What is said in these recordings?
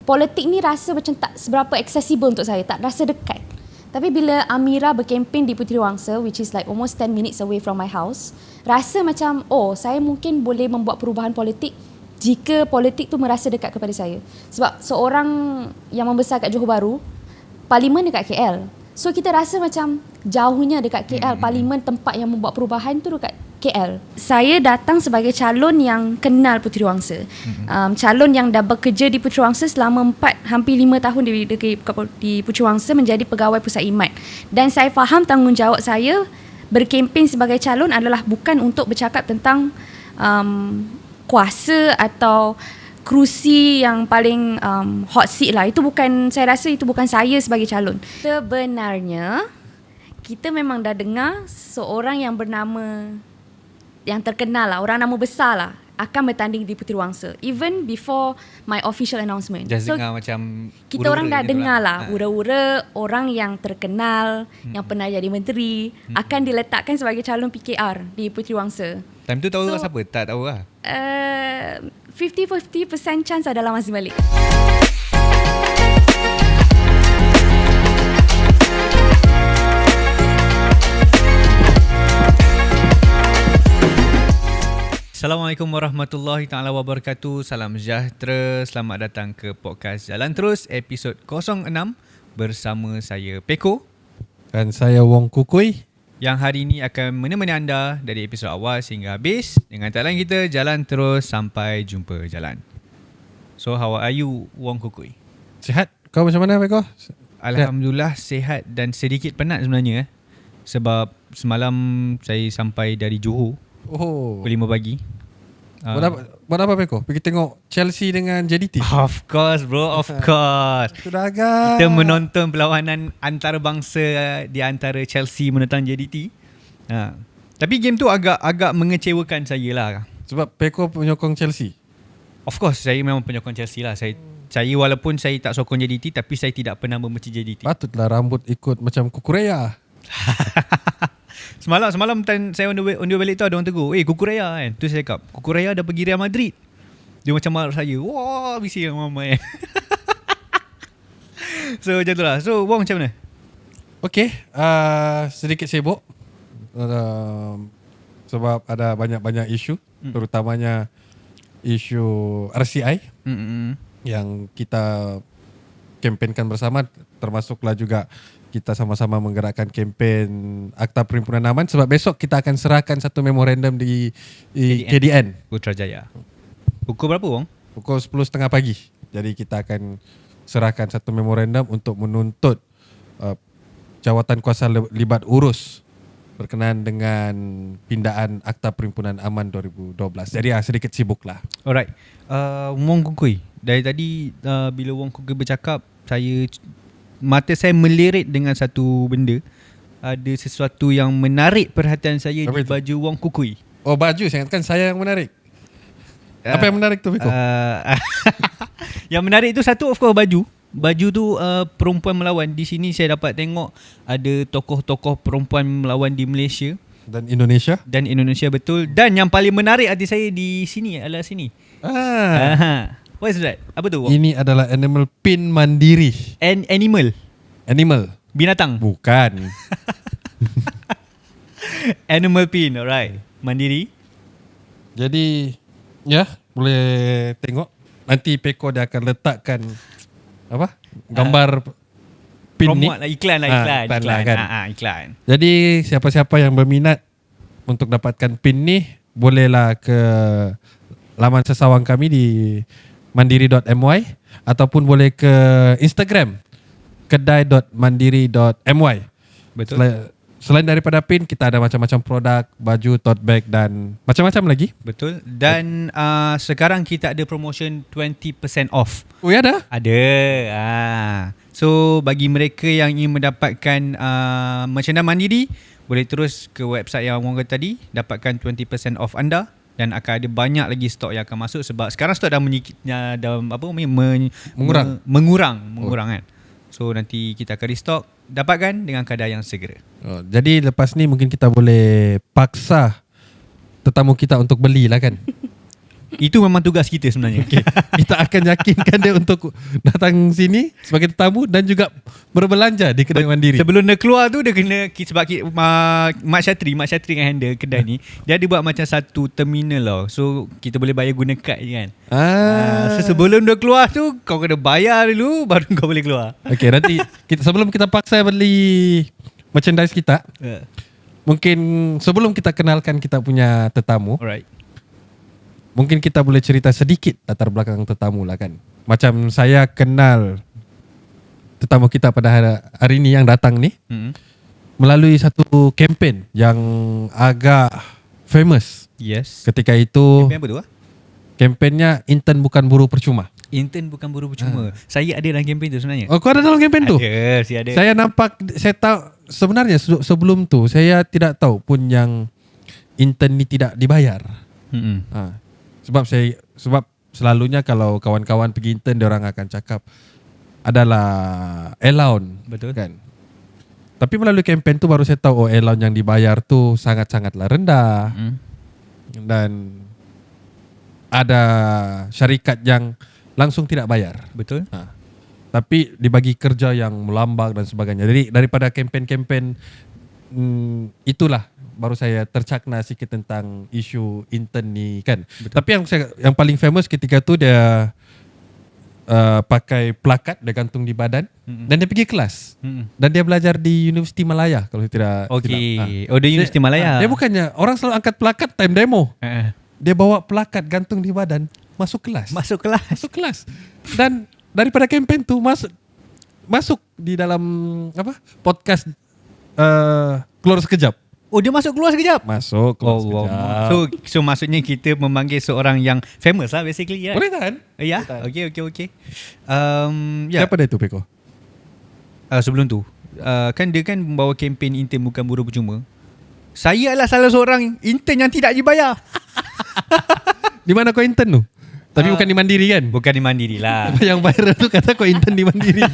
politik ni rasa macam tak seberapa accessible untuk saya, tak rasa dekat. Tapi bila Amira berkempen di Puteri Wangsa, which is like almost 10 minutes away from my house, rasa macam, saya mungkin boleh membuat perubahan politik jika politik tu merasa dekat kepada saya. Sebab seorang yang membesar kat Johor Bahru, parlimen dekat KL. So kita rasa macam jauhnya dekat KL, parlimen tempat yang membuat perubahan tu dekat KL. Saya datang sebagai calon yang kenal Puteri Wangsa. Calon yang dah bekerja di Puteri Wangsa selama hampir 5 tahun di Puteri Wangsa menjadi pegawai pusat IMAT. Dan saya faham tanggungjawab saya berkempen sebagai calon adalah bukan untuk bercakap tentang kuasa atau kerusi yang paling hot seat lah. Itu bukan, saya rasa itu bukan saya sebagai calon. Sebenarnya kita memang dah dengar seorang yang bernama, yang terkenal lah, orang nama besar lah, akan bertanding di Puteri Wangsa even before my official announcement. Just dengar macam kita orang dah dengar lah, lah. Ura-ura orang yang terkenal, yang pernah jadi menteri, akan diletakkan sebagai calon PKR di Puteri Wangsa. Time tu tahu siapa? Tak tahu lah. 50-50% chance adalah Mazim Malik. Assalamualaikum warahmatullahi taala wabarakatuh. Salam sejahtera. Selamat datang ke podcast Jalan Terus episod 06 bersama saya Peko dan saya Wong Kukui, yang hari ini akan menemani anda dari episod awal sehingga habis dengan tagline kita Jalan Terus Sampai Jumpa Jalan. So how are you, Wong Kukui? Sihat? Kau macam mana, Peko? Alhamdulillah sihat dan sedikit penat sebenarnya sebab semalam saya sampai dari Johor pukul 5 pagi. Buat apa, Peko? Pergi tengok Chelsea dengan JDT? Of course bro, of course. Sudah agak. Kita menonton perlawanan antarabangsa di antara Chelsea menentang JDT. Tapi game tu agak mengecewakan saya lah. Sebab Peko penyokong Chelsea? Of course, saya memang penyokong Chelsea lah. Saya walaupun saya tak sokong JDT, tapi saya tidak pernah membenci JDT. Patutlah rambut ikut macam Kukureya. Semalam time saya on the way balik tu ada orang tegur, Kukureya kan. Tu saya cakap, Kukureya dah pergi Real Madrid. Dia macam marah saya. Wah, bising dengan mama kan. So macam tu lah. So Wong macam mana? Okay, sedikit sibuk sebab ada banyak-banyak isu, terutamanya isu RCI yang kita kempenkan bersama, termasuklah juga kita sama-sama menggerakkan kempen Akta Perhimpunan Aman, sebab besok kita akan serahkan satu memorandum di KDN Putrajaya. Pukul berapa, Wong? Pukul 10.30 pagi. Jadi kita akan serahkan satu memorandum untuk menuntut jawatan kuasa libat urus berkenaan dengan pindaan Akta Perhimpunan Aman 2012. Jadi sedikit sibuk lah. Alright. Wong Kukui, dari tadi bila Wong Kukui bercakap, mata saya melirik dengan satu benda. Ada sesuatu yang menarik perhatian saya di baju Wong Kukui. Oh, baju, saya ingatkan saya yang menarik. Apa yang menarik tu, Biko? Yang menarik tu satu, of course, baju. Baju tu perempuan melawan. Di sini saya dapat tengok ada tokoh-tokoh perempuan melawan di Malaysia dan Indonesia. Betul. Dan yang paling menarik hati saya di sini adalah sini. What is that? Apa tu? Ini adalah animal pin mandiri. Animal. Binatang. Bukan. Animal pin, alright. Mandiri. Jadi, ya, boleh tengok. Nanti Peko dia akan letakkan gambar pin ni. Iklan. Iklan. Jadi siapa-siapa yang berminat untuk dapatkan pin ni, bolehlah ke laman sesawang kami di mandiri.my ataupun boleh ke Instagram kedai.mandiri.my. Betul. Selain daripada pin, kita ada macam-macam produk, baju, tote bag dan macam-macam lagi. Betul. Dan sekarang kita ada promotion 20% off. Oh, ya ada? Ada. So bagi mereka yang ingin mendapatkan merchandise Mandiri, boleh terus ke website yang orang kata tadi, dapatkan 20% off anda. Dan akan ada banyak lagi stok yang akan masuk sebab sekarang stok dah mengurang kan. So nanti kita akan restock, dapatkan dengan kadar yang segera. Jadi lepas ni mungkin kita boleh paksa tetamu kita untuk belilah kan. Itu memang tugas kita sebenarnya. Okay. Kita akan yakinkan dia untuk datang sini sebagai tetamu dan juga berbelanja di kedai mandiri. Sebelum dia keluar tu dia kena, sebab Mak Syatri yang handle kedai ni, dia ada buat macam satu terminal tau. So kita boleh bayar guna kad je kan. So sebelum dia keluar tu kau kena bayar dulu baru kau boleh keluar. Okay, nanti sebelum kita paksa beli merchandise kita, mungkin sebelum kita kenalkan kita punya tetamu, Alright. mungkin kita boleh cerita sedikit latar belakang tetamu lah kan. Macam saya kenal tetamu kita pada hari ini yang datang ni melalui satu kempen yang agak famous. Yes. Ketika itu Kempen apa tu? kempennya intern bukan buruh percuma. Intern bukan buruh percuma. Saya ada dalam kempen tu sebenarnya. Oh, kau ada dalam kempen tu? Ada, ada. Saya nampak, saya tahu sebenarnya sebelum tu saya tidak tahu pun yang intern ni tidak dibayar. Sebab selalunya kalau kawan-kawan pergi intern, diorang akan cakap adalah allowance. Betul Kan? Tapi melalui kempen tu baru saya tahu allowance yang dibayar tu sangat-sangatlah rendah. Dan ada syarikat yang langsung tidak bayar. Betul. Tapi dibagi kerja yang melambang dan sebagainya. Jadi daripada kempen-kempen itulah baru saya tercakna sikit tentang isu intern ni kan. Betul. Tapi yang paling famous ketika tu dia pakai plakat, dia gantung di badan dan dia pergi kelas. Dan dia belajar di Universiti Malaya kalau tidak. Okey. Oh, di Universiti Malaya. Dia bukannya orang selalu angkat plakat time demo. Dia bawa plakat gantung di badan, masuk kelas. Masuk kelas. Dan daripada kempen tu masuk di dalam podcast keluar sekejap. Oh, dia masuk keluar sekejap. Masuk keluar sekejap. Wow. So maksudnya kita memanggil seorang yang famous lah basically ya. Boleh kan? Ya. Okey. Siapa dia tu, Peko? Sebelum tu kan dia kan membawa kempen intern bukan buruh percuma. Saya adalah salah seorang intern yang tidak dibayar. Di mana kau intern tu? Tapi bukan di Mandiri kan? Bukan di Mandiri lah. Yang viral tu kata kau intern di Mandiri.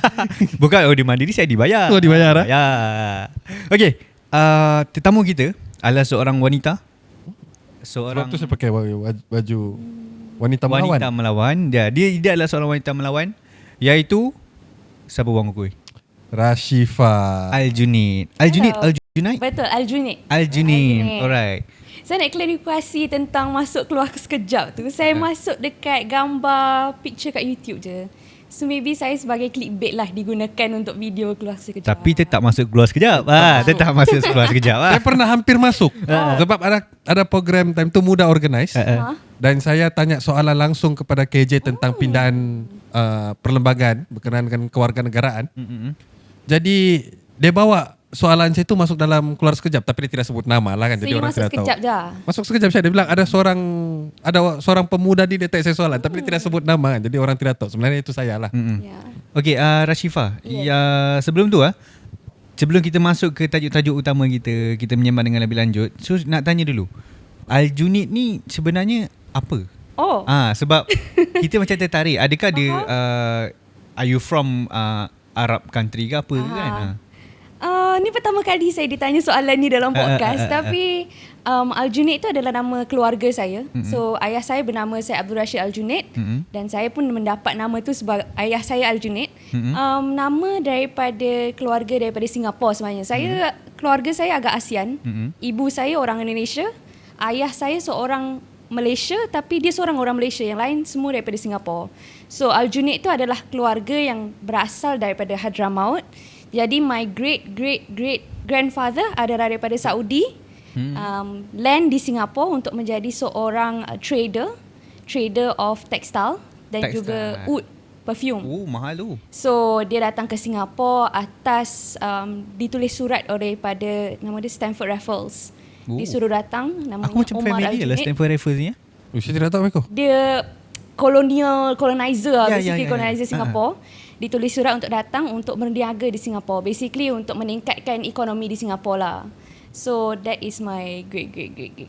Bukan, di Mandiri saya dibayar. Oh, dibayar Ya. Okey, tetamu kita adalah seorang wanita. Sebab tu saya pakai baju wanita melawan. Wanita melawan. Dia adalah seorang wanita melawan, iaitu siapa bang kuih? Rashifa Al-Junaid. Betul, Al-Junaid. Alright. Saya nak klarifikasi tentang masuk keluar sekejap tu. Saya masuk dekat gambar picture kat YouTube je. So maybe saya sebagai clickbait lah digunakan untuk video keluar sekejap. Tapi tetap masuk keluar sekejap. Tetap masuk keluar sekejap. Saya pernah hampir masuk. Sebab ada program time tu Muda Organize. Dan saya tanya soalan langsung kepada KJ tentang pindahan perlembagaan berkenaan dengan kewarganegaraan. Jadi dia bawa soalan saya tu masuk dalam keluar sekejap, tapi dia tidak sebut nama lah kan. So jadi orang tidak tahu. Masuk sekejap je. Masuk sekejap saya. Dia bilang ada seorang pemuda di detek saya soalan, tapi dia tidak sebut nama kan. Jadi orang tidak tahu. Sebenarnya itu saya lah. Okey, Rashifa. Sebelum tu sebelum kita masuk ke tajuk-tajuk utama kita menyembang dengan lebih lanjut. So nak tanya dulu. Al-Junaid ni sebenarnya apa? Oh. Sebab kita macam tertarik. Adakah dia are you from Arab country ke apa kan? Ni pertama kali saya ditanya soalan ni dalam podcast. Tapi Al-Junaid itu adalah nama keluarga saya. So ayah saya bernama Syed Abdul Rashid Al-Junaid. Dan saya pun mendapat nama tu sebab ayah saya Al-Junaid. Nama daripada keluarga daripada Singapura sebenarnya. Keluarga saya agak ASEAN. Ibu saya orang Indonesia. Ayah saya seorang Malaysia, tapi dia seorang orang Malaysia. Yang lain semua daripada Singapura. So Al-Junaid itu adalah keluarga yang berasal daripada Hadramaut. Jadi my great grandfather adalah daripada Saudi, land di Singapura untuk menjadi seorang trader of textile dan juga oud, perfume. Oh, mahal tu. So dia datang ke Singapura atas ditulis surat daripada nama dia Stanford Raffles. Disuruh datang, namanya aku macam Omar familiar lah Al-Junaid. Stanford Raffles ni. Saya tidak tahu Meko. Dia colonizer basically colonizer ya. Singapura. Ditulis surat untuk datang untuk berniaga di Singapura, basically untuk meningkatkan ekonomi di Singapura lah. So that is my great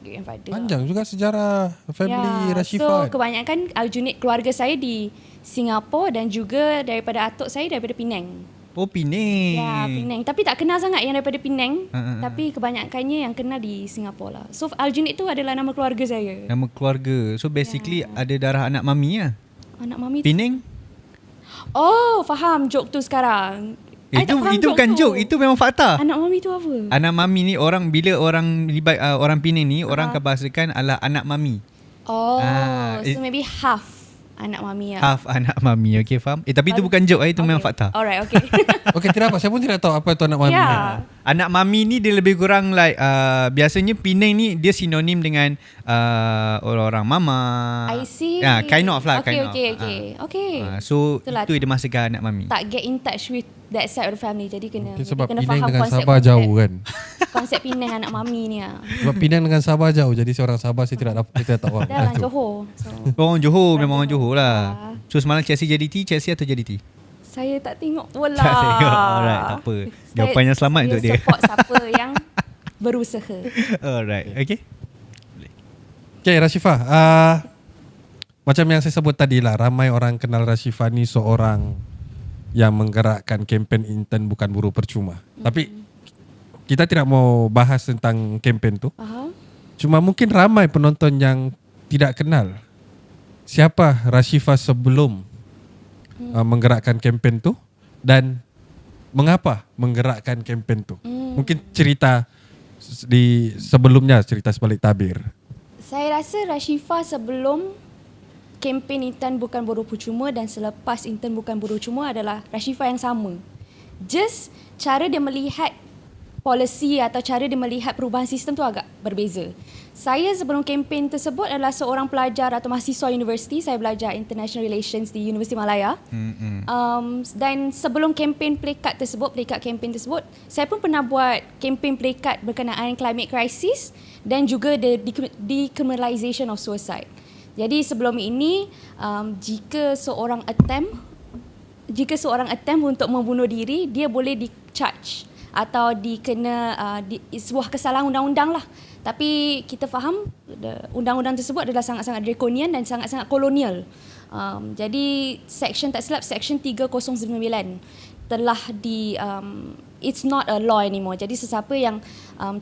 grandfather. Panjang juga sejarah family Rashifa. So kebanyakan Al-Junaid keluarga saya di Singapura dan juga daripada atuk saya daripada Penang. Oh, Penang. Ya, Penang. Tapi tak kenal sangat yang daripada Penang. Tapi kebanyakannya yang kenal di Singapura lah. So Aljunied tu adalah nama keluarga saya. Nama keluarga. So basically ada darah anak mami lah. Anak mami tu. Penang? Oh, faham joke tu sekarang. I tak faham Itu bukan tu. joke, itu memang fakta. Anak mami tu apa? Anak mami ni bila orang libat orang Penang ni, orang akan bahasakan adalah anak mami. Oh, it- so maybe half anak mami lah. Half anak mami, okay, faham? Tapi itu bukan joke, itu memang fakta. Alright, okay. Okay, tidak apa. Saya pun tidak tahu apa itu anak mami. Ya. Anak mami ni dia lebih kurang like biasanya Penang ni dia sinonim dengan orang-orang mama. I see. Kind of lah, Okay, kind of. Okay. So Itulah. itu dia masukkan anak mami. Tak get in touch with that side of the family. Jadi kena, Okay, sebab kena Penang faham dengan konsep Sabah jauh kan. Konsep Penang anak mami ni lah. Sebab Penang dengan Sabah jauh. Jadi seorang Sabah saya tidak tahu. Dah orang Johor. So, Orang Johor, memang orang Johor lah. So semalam Chelsea atau JDT? saya tak tengok bola. Tak tengok. Alright, tak apa. Jawapan yang selamat untuk dia. Saya support siapa yang berusaha. Alright, okay. Okay, Rashifah. Macam yang saya sebut tadi lah, ramai orang kenal Rashifah ni seorang yang menggerakkan kempen intern bukan buruh percuma. Tapi kita tidak mau bahas tentang kempen tu. Faham? Cuma mungkin ramai penonton yang tidak kenal siapa Rashifah sebelum menggerakkan kempen tu dan mengapa menggerakkan kempen tu. Mungkin cerita di sebelumnya, cerita sebalik tabir. Saya rasa Rashifah sebelum kempen intern bukan buruh percuma dan selepas intern bukan buruh cuma adalah Rashifah yang sama. Just cara dia melihat polisi atau cara dia melihat perubahan sistem tu agak berbeza. Saya sebelum kempen tersebut adalah seorang pelajar atau mahasiswa universiti. Saya belajar International Relations di Universiti Malaya. Dan sebelum kempen plakat kempen tersebut, saya pun pernah buat kempen plakat berkenaan climate crisis dan juga the decriminalization of suicide. Jadi sebelum ini, jika seorang attempt untuk membunuh diri, dia boleh di-charge atau dikena sebuah kesalahan undang-undang lah. Tapi kita faham undang-undang tersebut adalah sangat-sangat draconian dan sangat-sangat kolonial. Jadi section 309 telah it's not a law anymore. Jadi sesiapa yang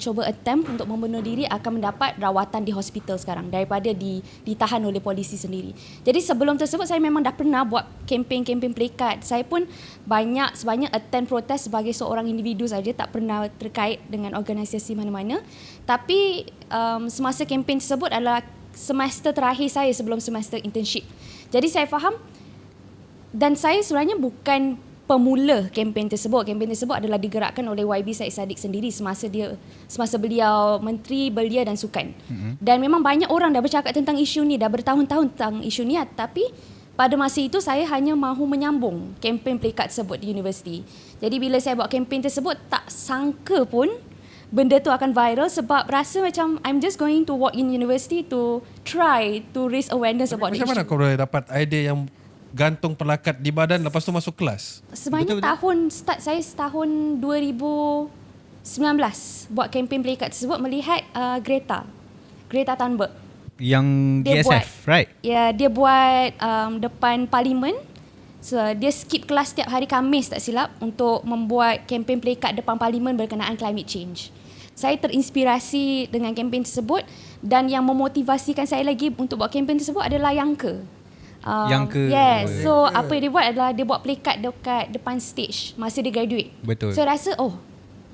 cuba attempt untuk membunuh diri akan mendapat rawatan di hospital sekarang daripada ditahan oleh polisi sendiri. Jadi sebelum tersebut saya memang dah pernah buat kempen plakat. Saya pun sebanyak attend protes sebagai seorang individu saja, tak pernah terkait dengan organisasi mana-mana. Tapi semasa kempen tersebut adalah semester terakhir saya sebelum semester internship. Jadi saya faham dan saya sebenarnya bukan pemula kempen tersebut. Kempen tersebut adalah digerakkan oleh YB Syed Saddiq sendiri semasa beliau Menteri Belia dan Sukan. Dan memang banyak orang dah bercakap tentang isu ni, dah bertahun-tahun tentang isu ni, tapi pada masa itu saya hanya mahu menyambung kempen plakat tersebut di universiti. Jadi bila saya buat kempen tersebut, tak sangka pun benda tu akan viral sebab rasa macam I'm just going to walk in university to try to raise awareness about the issue. Macam mana kau boleh dapat idea yang gantung pelakat di badan lepas tu masuk kelas? Sebenarnya saya tahun 2019 buat kempen plakat tersebut melihat Greta Thunberg. Yang Dia DSF, right? Ya, dia buat depan parlimen. So, dia skip kelas setiap hari Khamis tak silap untuk membuat kempen plakat depan parlimen berkenaan climate change. Saya terinspirasi dengan kempen tersebut dan yang memotivasikan saya lagi untuk buat kempen tersebut adalah Yangke. Yes. So apa yang dia buat adalah dia buat plakat dekat depan stage masa dia graduate. Betul. So rasa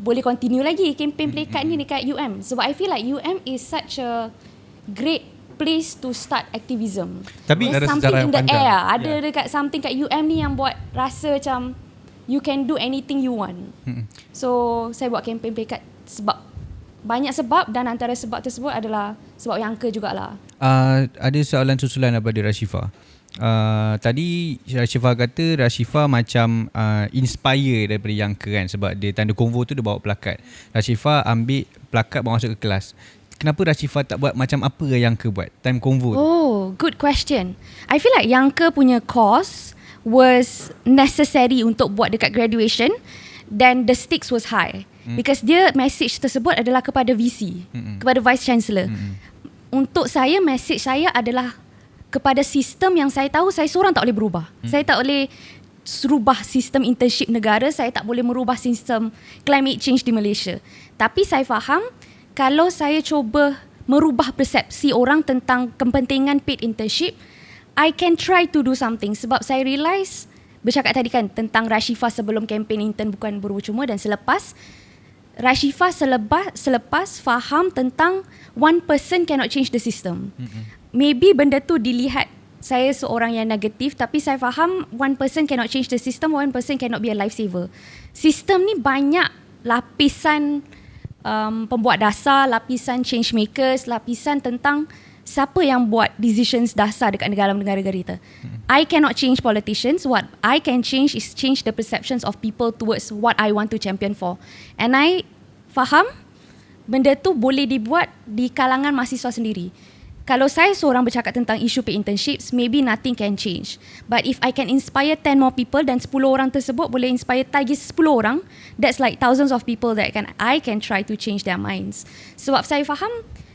boleh continue lagi kempen plakat ni dekat UM. Sebab I feel like UM is such a great place to start activism. Tapi there's ada something sejarah in yang the panjang. air. Ada dekat something kat UM ni yang buat rasa macam you can do anything you want. So saya buat kempen plakat sebab banyak sebab dan antara sebab tersebut adalah sebab Yangke jugalah. Ada soalan susulan daripada Rashifah. Tadi Rashifah kata Rashifah macam inspire daripada Yangke kan, sebab dia tanda konvo tu dia bawa plakat. Rashifah ambil plakat bawa masuk ke kelas. Kenapa Rashifah tak buat macam apa yang Yangke buat time konvo tu? Oh, good question. I feel like Yangke punya course was necessary untuk buat dekat graduation dan the stakes was high. Because dia message tersebut adalah kepada VC, kepada Vice Chancellor. Untuk saya, message saya adalah kepada sistem yang saya tahu saya seorang tak boleh berubah. Saya tak boleh rubah sistem internship negara, saya tak boleh merubah sistem climate change di Malaysia. Tapi saya faham kalau saya cuba merubah persepsi orang tentang kepentingan paid internship, I can try to do something. Sebab saya realise, bercakap tadi kan tentang Rashifa sebelum kempen intern bukan buruh percuma, dan selepas Rashifa selepas faham tentang one person cannot change the system. Maybe benda tu dilihat saya seorang yang negatif, tapi saya faham one person cannot change the system, one person cannot be a lifesaver. Sistem ni banyak lapisan pembuat dasar, lapisan change makers, lapisan tentang siapa yang buat decisions dasar dekat dalam negara-negara kita. I cannot change politicians. What I can change is change the perceptions of people towards what I want to champion for. And I faham benda tu boleh dibuat di kalangan mahasiswa sendiri. Kalau saya seorang bercakap tentang isu paid internships, maybe nothing can change. But if I can inspire 10 more people dan 10 orang tersebut boleh inspire lagi 10 orang, that's like thousands of people that I can try to change their minds. Sebab saya faham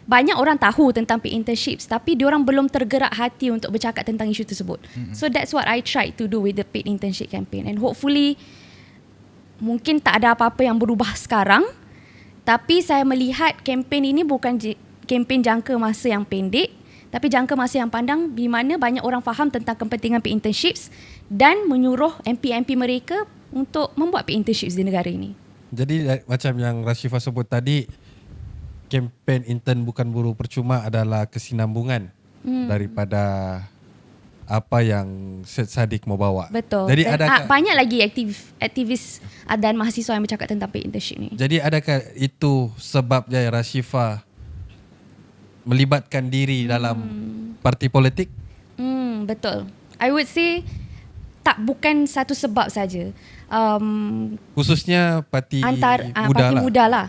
banyak orang tahu tentang paid internships tapi diorang belum tergerak hati untuk bercakap tentang isu tersebut. So that's what I tried to do with the paid internship campaign. And hopefully mungkin tak ada apa-apa yang berubah sekarang, tapi saya melihat kempen ini bukan kempen jangka masa yang pendek, tapi jangka masa yang pandang, di mana banyak orang faham tentang kepentingan paid internships dan menyuruh MP-MP mereka untuk membuat paid internships di negara ini. Jadi macam yang Rashifa sebut tadi, kempen intern bukan buruh percuma adalah kesinambungan daripada apa yang Syed Saddiq mau bawa. Betul. Jadi dan banyak lagi aktivis dan mahasiswa yang bercakap tentang paid internship ni. Jadi adakah itu sebabnya Rashifa melibatkan diri dalam parti politik? Betul. I would say bukan satu sebab saja. Khususnya parti Parti muda lah.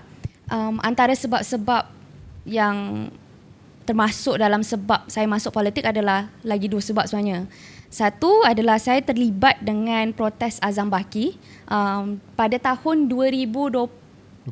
Antara sebab-sebab yang termasuk dalam sebab saya masuk politik adalah lagi dua sebab sebenarnya. Satu adalah saya terlibat dengan protes Azam Baki pada tahun 2022.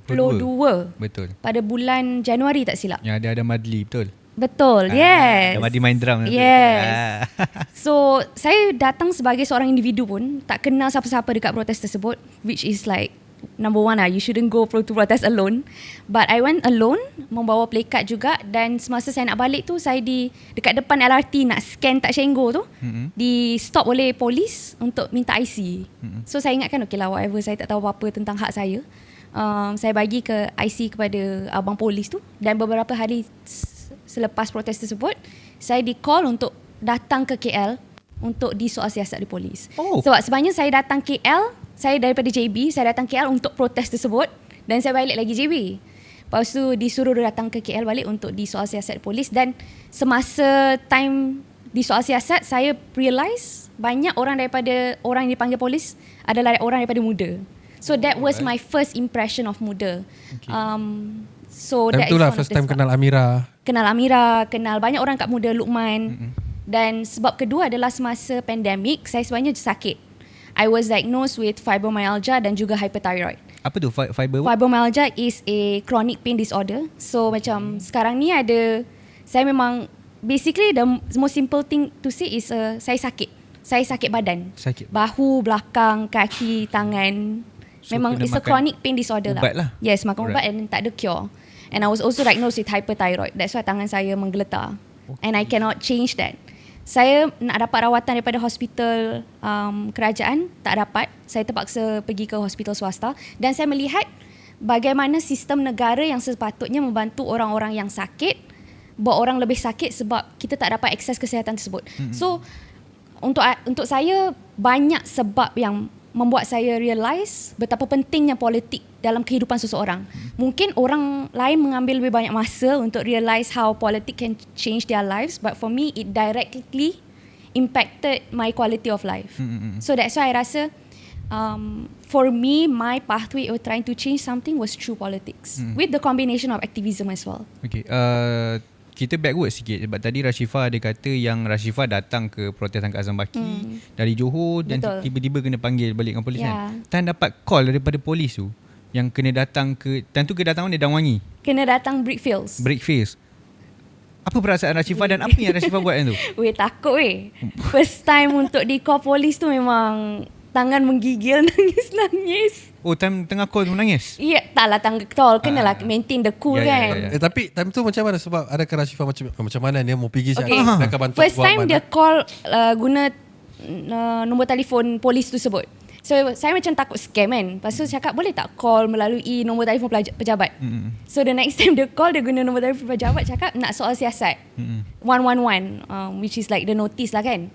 Betul. Pada bulan Januari tak silap. Yang ada Madli, betul? Betul, yes. Ada Madli main drum. Yes. So, saya datang sebagai seorang individu pun, tak kenal siapa-siapa dekat protes tersebut, which is like, number one lah, you shouldn't go to protest alone. But I went alone, membawa plakat juga, dan semasa saya nak balik tu, saya dekat depan LRT nak scan tak Shenggo tu, di stop oleh polis untuk minta IC. So, saya ingatkan, okay lah, whatever, saya tak tahu apa-apa tentang hak saya. Saya bagi ke IC kepada abang polis tu, dan beberapa hari selepas protes tersebut saya di call untuk datang ke KL untuk disoal siasat di polis. Sebab sebenarnya saya datang KL, saya daripada JB, saya datang KL untuk protes tersebut dan saya balik lagi JB. Lepas tu disuruh datang ke KL balik untuk disoal siasat di polis, dan semasa time disoal siasat saya realise banyak orang daripada orang yang dipanggil polis adalah orang daripada muda. So that was my first impression of muda. Okay. So dan itulah first time kenal Amira. Kenal banyak orang kat muda, Luqman. Dan sebab kedua adalah semasa pandemik, saya sebenarnya sakit. I was diagnosed with fibromyalgia dan juga hyperthyroid. Apa tu fibromyalgia is a chronic pain disorder. So macam sekarang ni saya memang basically the most simple thing to say is saya sakit. Saya sakit badan. Bahu, belakang, kaki, tangan. So, memang it's a chronic pain disorder lah. Yes, makan ubat and tak ada cure. And I was also diagnosed with hyperthyroid. That's why tangan saya menggeletar. And I cannot change that. Saya nak dapat rawatan daripada hospital kerajaan, tak dapat. Saya terpaksa pergi ke hospital swasta. Dan saya melihat bagaimana sistem negara yang sepatutnya membantu orang-orang yang sakit, buat orang lebih sakit sebab kita tak dapat akses kesihatan tersebut. So, untuk saya, banyak sebab yang membuat saya realise betapa pentingnya politik dalam kehidupan seseorang. Mungkin orang lain mengambil lebih banyak masa untuk realise how politik can change their lives, but for me it directly impacted my quality of life. So that's why I rasa for me, my pathway of trying to change something was through politics, with the combination of activism as well. Okay, kita backward sikit sebab tadi Rashifa ada kata yang Rashifa datang ke protes angkat Azam Baki dari Johor dan tiba-tiba kena panggil balik dengan polis kan. Tan dapat call daripada polis tu yang kena datang ke, dan tu kedatangan dia Dan Wangi. Kena datang Brickfields. Apa perasaan Rashifa dan apa yang Rashifa buat yang tu? Takut First time untuk di call polis tu memang tangan menggigil, nangis-nangis. Oh, time tengah call tu menangis? Ya, taklah tangga call, kenalah maintain the cool kan. Tapi time tu macam mana? Sebab adakah Rashifah macam mana dia mau pergi Okay. dia akan bantu First buat time mana? dia call guna nombor telefon polis tu sebut. So saya macam takut scam kan. Lepas tu cakap boleh tak call melalui nombor telefon pejabat. So the next time dia call, dia guna nombor telefon pejabat, cakap nak soal siasat. 111 which is like the notice lah kan.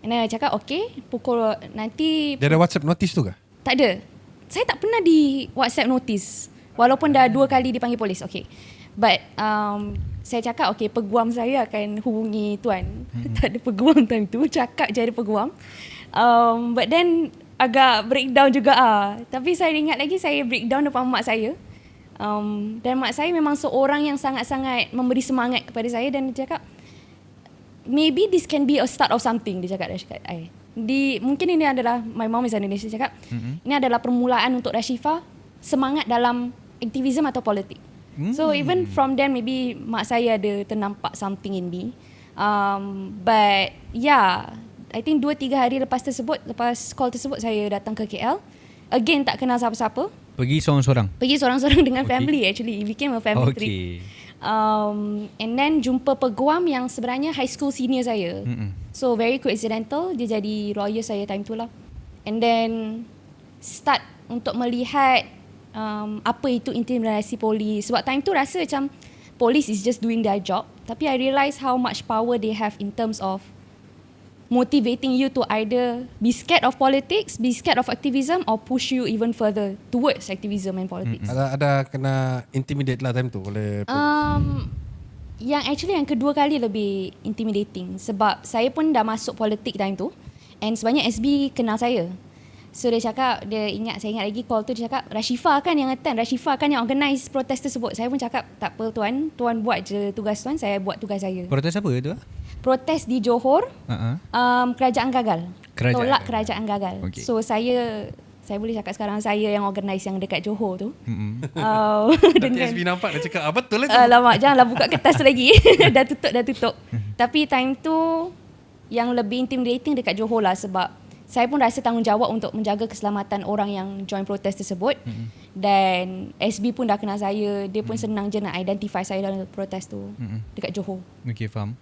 And then I cakap okay, pukul nanti. Dia ada WhatsApp notice tu ke? Tak ada. Saya tak pernah di WhatsApp notice. Walaupun dah 2 kali dipanggil polis. Okay. But saya cakap okay, peguam saya akan hubungi tuan. Tak ada peguam time tu. Cakap je ada peguam. But then agak breakdown juga Tapi saya ingat lagi saya breakdown depan mak saya. Dan mak saya memang seorang yang sangat-sangat memberi semangat kepada saya. Dan dia cakap maybe this can be a start of something. Dia cakap mungkin ini adalah, my mom is Indonesia, cakap ini adalah permulaan untuk Rashifah semangat dalam aktivisme atau politik. So even from then maybe mak saya ada ternampak something in me. But yeah, I think 2-3 hari lepas call tersebut saya datang ke KL. Again tak kenal siapa-siapa. Pergi seorang-seorang? Pergi seorang-seorang dengan family actually. It became a family trip. And then jumpa peguam yang sebenarnya high school senior saya. So very coincidental, dia jadi lawyer saya time tu lah. And then start untuk melihat apa itu intimidasi polis. Sebab time tu rasa macam police is just doing their job. Tapi I realise how much power they have in terms of motivating you to either be scared of politics, be scared of activism, or push you even further towards activism and politics. Ada kena intimidate lah time tu oleh Yang kedua kali lebih intimidating. Sebab saya pun dah masuk politik time tu. And sebenarnya SB kenal saya. So dia cakap, saya ingat lagi call tu, dia cakap Rashifah kan yang attend, Rashifah kan yang organize protes tersebut. Saya pun cakap tak apa tuan buat je tugas tuan, saya buat tugas saya. Protes apa tu? Protes di Johor, kerajaan gagal. Tolak kerajaan gagal. Okay. So saya boleh cakap sekarang saya yang organize yang dekat Johor tu. Nanti SB nampak dia cakap betul lah tu. Alamak, janganlah buka kertas lagi. dah tutup. Tapi time tu yang lebih intimidating dekat Johor lah, sebab saya pun rasa tanggungjawab untuk menjaga keselamatan orang yang join protes tersebut. Dan SB pun dah kenal saya, dia pun senang je nak identify saya dalam protes tu dekat Johor. Okay, faham.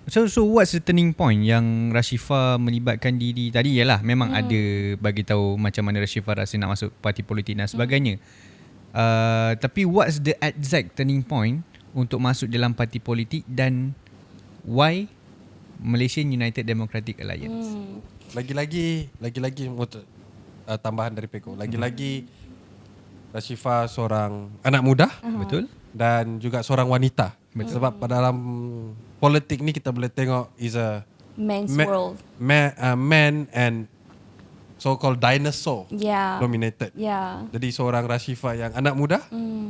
So what's the turning point yang Rashifah melibatkan diri tadi? Yalah, memang ada bagi tahu macam mana Rashifah rasa nak masuk parti politik dan sebagainya. Tapi what's the exact turning point untuk masuk dalam parti politik, dan why Malaysian United Democratic Alliance? Lagi-lagi tambahan dari Peko. Lagi-lagi Rashifah seorang anak muda, betul, dan juga seorang wanita. Betul. Sebab pada dalam politik ni kita boleh tengok is a man's world. Man and so-called dinosaur dominated. Jadi seorang Rashifah yang anak muda,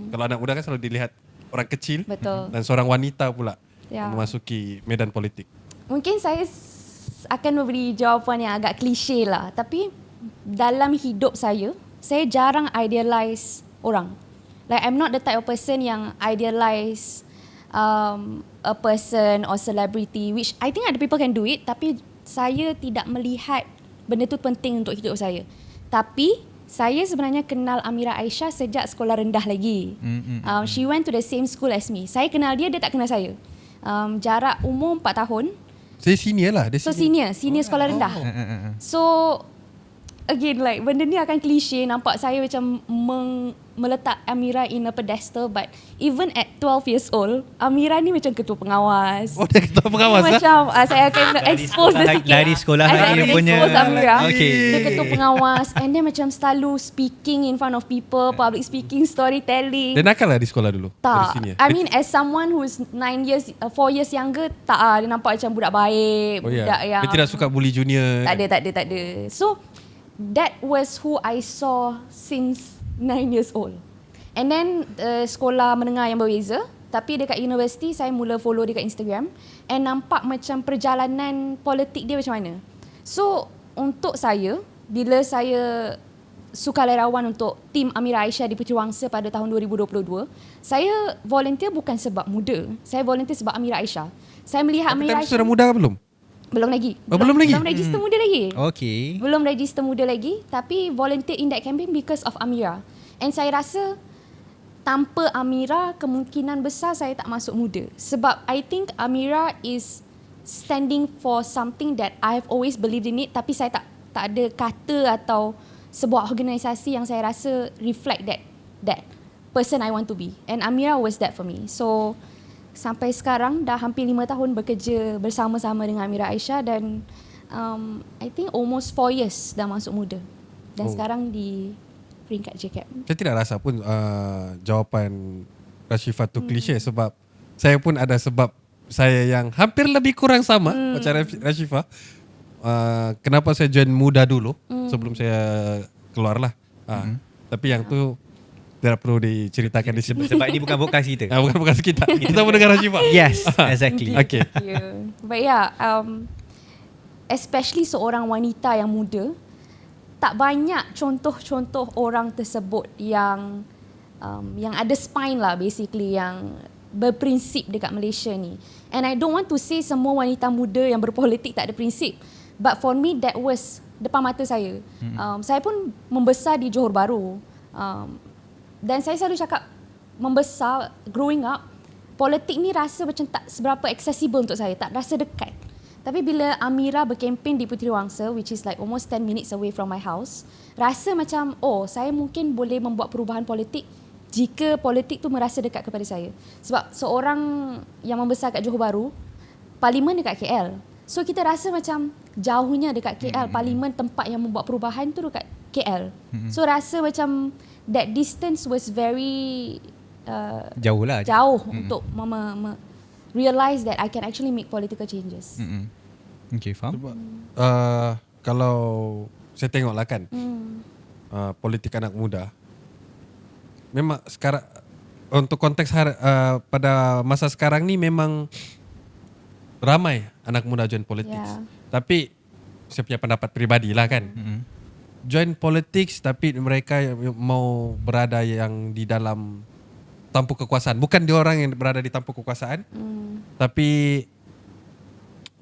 kalau anak muda kan selalu dilihat orang kecil. Betul. Dan seorang wanita pula memasuki medan politik. Mungkin saya akan memberi jawapan yang agak klise lah. Tapi dalam hidup saya jarang idealize orang. Like I'm not the type of person yang idealize a person or celebrity, which I think other people can do it, tapi saya tidak melihat benda tu penting untuk hidup saya. Tapi saya sebenarnya kenal Amira Aisyah sejak sekolah rendah lagi. She went to the same school as me. Saya kenal dia tak kenal saya. Jarak umur 4 tahun. Saya senior lah. So senior sekolah rendah. So again, like benda ni akan klise, nampak saya macam meletak Amira in a pedestal, but even at 12 years old, Amira ni macam ketua pengawas. Oh, dia ketua pengawas lah? Macam saya akan expose dia sikit. Dari sekolah lagi punya. Expose Amira. Okay. Dia ketua pengawas, and dia macam selalu speaking in front of people, public speaking, storytelling. Dia nakal lah di sekolah dulu? Tak. I mean as someone who's 4 years younger, tak dia nampak macam budak baik, budak yang dia tidak suka bully junior. Tak ada. So that was who I saw since 9 years old. And then sekolah menengah yang berbeza, tapi dekat universiti saya mula follow dia kat Instagram and nampak macam perjalanan politik dia macam mana. So untuk saya, bila saya sukarelawan untuk tim Amira Aisyah di Puteri Wangsa pada tahun 2022, saya volunteer bukan sebab muda, saya volunteer sebab Amira Aisyah. Saya melihat Amira Aisyah sudah muda ke belum? Belum lagi. Belum lagi? Belum register muda lagi. Okay. Belum register muda lagi, tapi volunteer in that campaign because of Amira. And saya rasa tanpa Amira, kemungkinan besar saya tak masuk muda. Sebab I think Amira is standing for something that I've always believed in it, tapi saya tak ada kata atau sebuah organisasi yang saya rasa reflect that person I want to be. And Amira was that for me. So sampai sekarang dah hampir 5 tahun bekerja bersama-sama dengan Amira Aisyah dan I think almost 4 years dah masuk muda. Dan sekarang di peringkat JCAP. Saya tidak rasa pun jawapan Rashifah tu klise sebab saya pun ada sebab saya yang hampir lebih kurang sama macam Rashifah. Kenapa saya join muda dulu sebelum saya keluar lah. Tapi yang tu tidak perlu diceritakan di sini. Sebab ini bukan podcast kita. Bukan kita. Kita mendengar Rashifah. Yes, exactly. Okay. Yeah. But yeah, especially seorang wanita yang muda, tak banyak contoh-contoh orang tersebut yang ada spine lah basically, yang berprinsip dekat Malaysia ni. And I don't want to say semua wanita muda yang berpolitik tak ada prinsip. But for me that was depan mata saya. Saya pun membesar di Johor Bahru. Dan saya selalu cakap membesar, growing up, politik ni rasa macam tak seberapa accessible untuk saya, tak rasa dekat. Tapi bila Amira berkempen di Puteri Wangsa, which is like almost 10 minutes away from my house, rasa macam, saya mungkin boleh membuat perubahan politik jika politik tu merasa dekat kepada saya. Sebab seorang yang membesar kat Johor Bahru, parlimen dekat KL. So kita rasa macam jauhnya dekat KL, parlimen tempat yang membuat perubahan tu dekat KL. So rasa macam that distance was very jauh lah. untuk realize that I can actually make political changes. Okay, faham. Sebab, kalau saya tengoklah kan, politik anak muda, memang sekarang untuk konteks pada masa sekarang ni memang ramai anak muda join politik. Yeah. Tapi saya punya pendapat peribadi lah kan. Join politics tapi mereka mau berada yang di dalam tampuk kekuasaan. Bukan dia orang yang berada di tampuk kekuasaan, tapi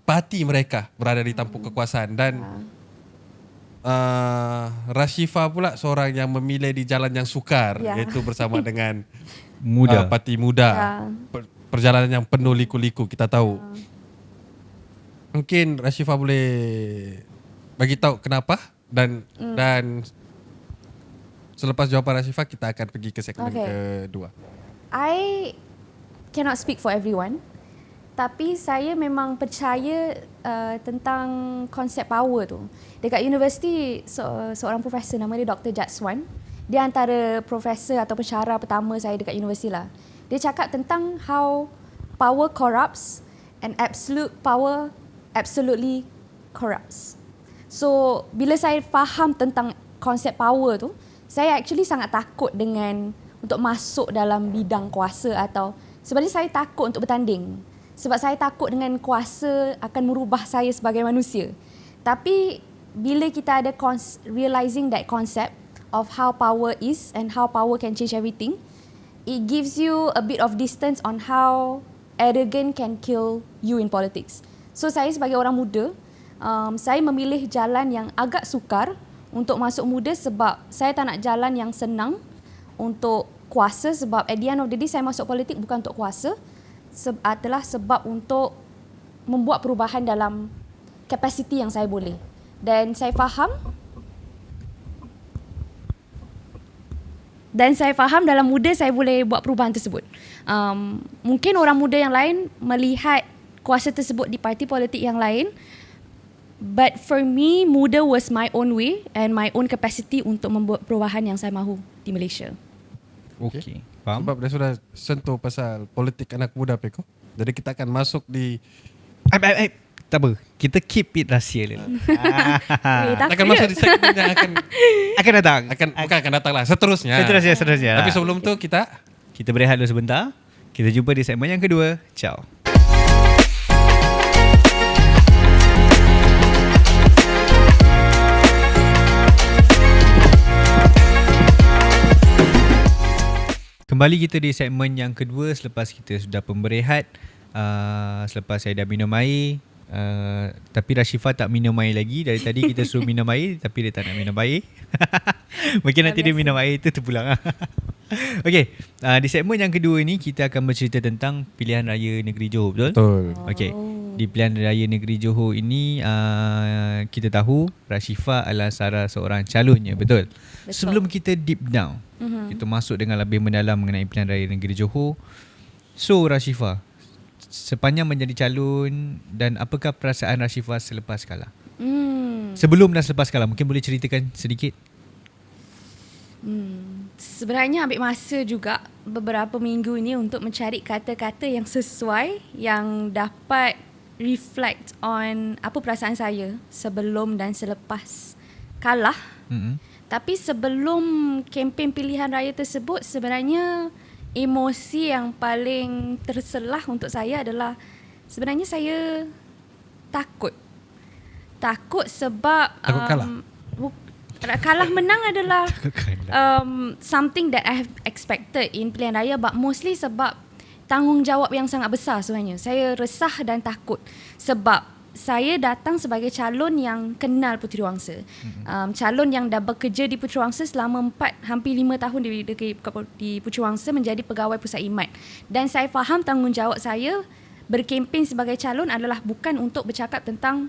parti mereka berada di tampuk kekuasaan. Dan Rashifah pula seorang yang memilih di jalan yang sukar, iaitu bersama dengan parti muda. Perjalanan yang penuh liku-liku, kita tahu. Mungkin Rashifah boleh bagi tahu kenapa dan selepas jawapan Rashifah kita akan pergi ke segmen kedua. I cannot speak for everyone, tapi saya memang percaya tentang konsep power tu. Dekat universiti, seorang profesor nama dia Dr. Jatswan, dia antara profesor atau pensyarah pertama saya dekat universiti lah. Dia cakap tentang how power corrupts and absolute power absolutely corrupts. So, bila saya faham tentang konsep power tu, saya actually sangat takut dengan untuk masuk dalam bidang kuasa, atau sebenarnya saya takut untuk bertanding. Sebab saya takut dengan kuasa akan merubah saya sebagai manusia. Tapi bila kita ada realizing that concept of how power is and how power can change everything, it gives you a bit of distance on how arrogant can kill you in politics. So saya sebagai orang muda, saya memilih jalan yang agak sukar untuk masuk muda sebab saya tak nak jalan yang senang untuk kuasa. Sebab at the end of the day saya masuk politik bukan untuk kuasa, adalah sebab untuk membuat perubahan dalam kapasiti yang saya boleh. Dan saya faham dalam muda saya boleh buat perubahan tersebut. Mungkin orang muda yang lain melihat kuasa tersebut di parti politik yang lain, but for me, muda was my own way and my own capacity untuk membuat perubahan yang saya mahu di Malaysia. Okay. Faham? Sebab dia sudah sentuh pasal politik anak muda, Peko. Jadi kita akan masuk di... Tak apa, kita keep it rahsia dulu. akan masuk di segmen yang akan datang. Bukan akan datang lah, seterusnya. Seterusnya. Tapi sebelum tu kita berehat dulu sebentar. Kita jumpa di segmen yang kedua. Ciao. Kembali kita di segmen yang kedua selepas kita sudah pemberehat. Selepas saya dah minum air, Tapi Rashifa tak minum air lagi. Dari tadi kita suruh minum air, tapi dia tak nak minum air. Mungkin nanti dia minum air tu terpulang. Okay, di segmen yang kedua ni kita akan bercerita tentang pilihan raya negeri Johor, betul? Betul. Okay, di pilihan raya negeri Johor ini kita tahu Rashifa adalah salah seorang calonnya, betul? Sebelum kita deep down, kita masuk dengan lebih mendalam mengenai pilihan raya negeri Johor. So Rashifa, sepanjang menjadi calon, dan apakah perasaan Rashifa selepas kalah? Sebelum dan selepas kalah, mungkin boleh ceritakan sedikit? Sebenarnya ambil masa juga beberapa minggu ni untuk mencari kata-kata yang sesuai, yang dapat reflect on apa perasaan saya sebelum dan selepas kalah. Tapi sebelum kempen pilihan raya tersebut, sebenarnya emosi yang paling terselah untuk saya adalah sebenarnya saya takut. Takut sebab Takut kalah? Kalah menang adalah something that I have expected in pilihan raya, but mostly sebab tanggungjawab yang sangat besar sebenarnya. Saya resah dan takut sebab saya datang sebagai calon yang kenal Puteriwangsa. Calon yang dah bekerja di Puteriwangsa selama hampir 5 tahun di Puteriwangsa menjadi pegawai pusat khidmat. Dan saya faham tanggungjawab saya berkempen sebagai calon adalah bukan untuk bercakap tentang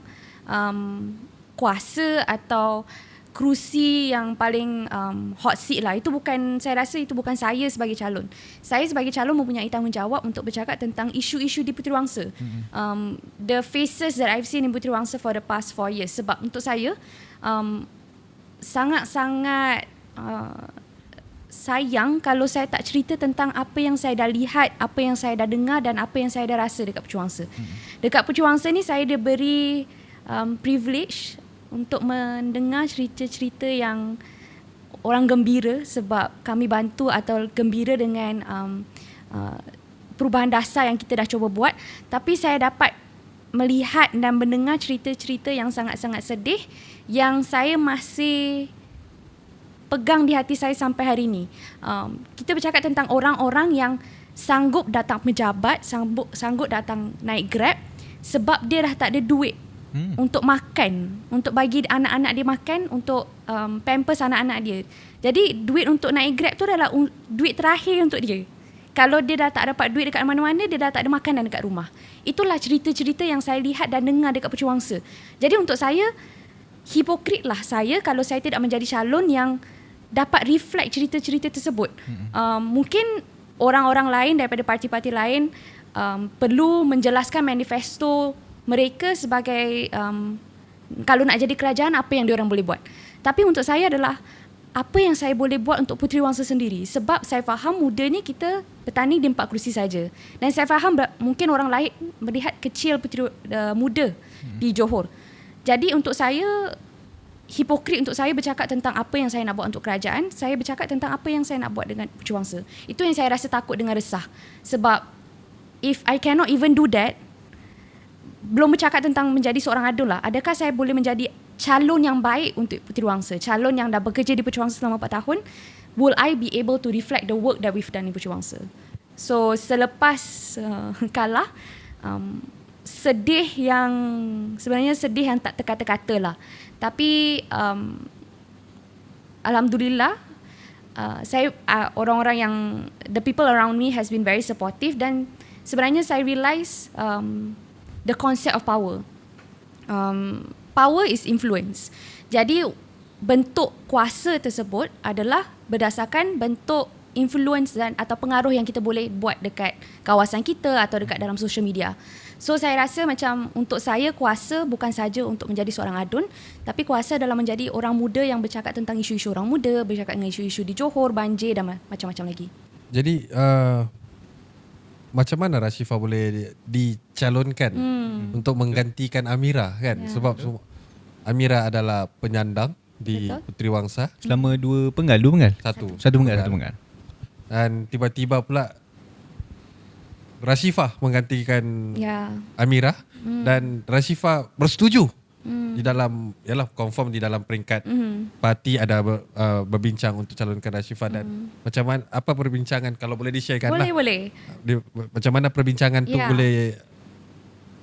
kuasa atau kerusi yang paling hot seat lah. Itu bukan, saya rasa itu bukan saya sebagai calon. Saya sebagai calon mempunyai tanggungjawab untuk bercakap tentang isu-isu di Puteriwangsa. The faces that I've seen in Puteriwangsa for the past 4 years. Sebab untuk saya sangat-sangat sayang kalau saya tak cerita tentang apa yang saya dah lihat, apa yang saya dah dengar dan apa yang saya dah rasa dekat Puteriwangsa. Dekat Puteriwangsa ni saya diberi privilege untuk mendengar cerita-cerita yang orang gembira sebab kami bantu atau gembira dengan perubahan dasar yang kita dah cuba buat. Tapi saya dapat melihat dan mendengar cerita-cerita yang sangat-sangat sedih yang saya masih pegang di hati saya sampai hari ini. Kita bercakap tentang orang-orang yang sanggup datang pejabat, sanggup datang naik Grab sebab dia dah tak ada duit untuk makan, untuk bagi anak-anak dia makan, untuk pampers anak-anak dia. Jadi duit untuk naik Grab tu adalah duit terakhir untuk dia. Kalau dia dah tak dapat duit dekat mana-mana, dia dah tak ada makanan dekat rumah. Itulah cerita-cerita yang saya lihat dan dengar dekat Puteriwangsa. Jadi untuk saya, hipokritlah saya kalau saya tidak menjadi calon yang dapat reflect cerita-cerita tersebut. Mungkin orang-orang lain daripada parti-parti lain perlu menjelaskan manifesto mereka sebagai kalau nak jadi kerajaan apa yang diorang boleh buat. Tapi untuk saya adalah apa yang saya boleh buat untuk Puteriwangsa sendiri. Sebab saya faham muda ni kita bertanding di 4 kerusi saja. Dan saya faham mungkin orang lain melihat kecil muda di Johor. Jadi untuk saya, hipokrit untuk saya bercakap tentang apa yang saya nak buat untuk kerajaan. Saya bercakap tentang apa yang saya nak buat dengan Puteriwangsa. Itu yang saya rasa takut dengan resah. Sebab if I cannot even do that, belum bercakap tentang menjadi seorang adun lah. Adakah saya boleh menjadi calon yang baik untuk Puteriwangsa? Calon yang dah bekerja di Puteriwangsa selama 4 tahun. Will I be able to reflect the work that we've done in Puteriwangsa? So selepas kalah, sedih yang sebenarnya sedih yang tak terkata-kata lah. Tapi alhamdulillah, saya orang-orang yang the people around me has been very supportive. Dan sebenarnya saya realise the concept of power. Power is influence. Jadi bentuk kuasa tersebut adalah berdasarkan bentuk influence dan atau pengaruh yang kita boleh buat dekat kawasan kita atau dekat dalam social media. So saya rasa macam untuk saya kuasa bukan saja untuk menjadi seorang adun, tapi kuasa adalah menjadi orang muda yang bercakap tentang isu-isu orang muda, bercakap dengan isu-isu di Johor, banjir dan macam-macam lagi. Jadi macam mana Rashifa boleh dicalonkan untuk menggantikan Amira kan? Sebab Amira adalah penyandang di Puteriwangsa. Selama 2 penggal? Satu penggal. Dan tiba-tiba pula Rashifa menggantikan Amira dan Rashifa bersetuju di dalam, yalah, confirm di dalam peringkat parti ada berbincang untuk calonkan Rashifa. Dan macam mana, apa perbincangan, kalau boleh di-sharekan lah. Boleh. Macam mana perbincangan tu boleh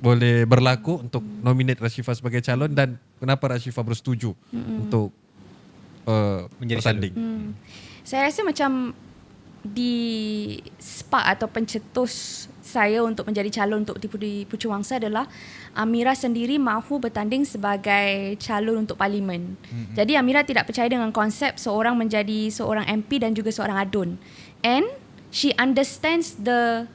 boleh berlaku untuk nominate Rashifa sebagai calon, dan kenapa Rashifa bersetuju untuk Menjadi bertanding? Saya rasa macam di spark atau pencetus saya untuk menjadi calon untuk di Pucuk Wangsa adalah Amira sendiri mahu bertanding sebagai calon untuk parlimen. Jadi Amira tidak percaya dengan konsep seorang menjadi seorang MP dan juga seorang adun. And she understands the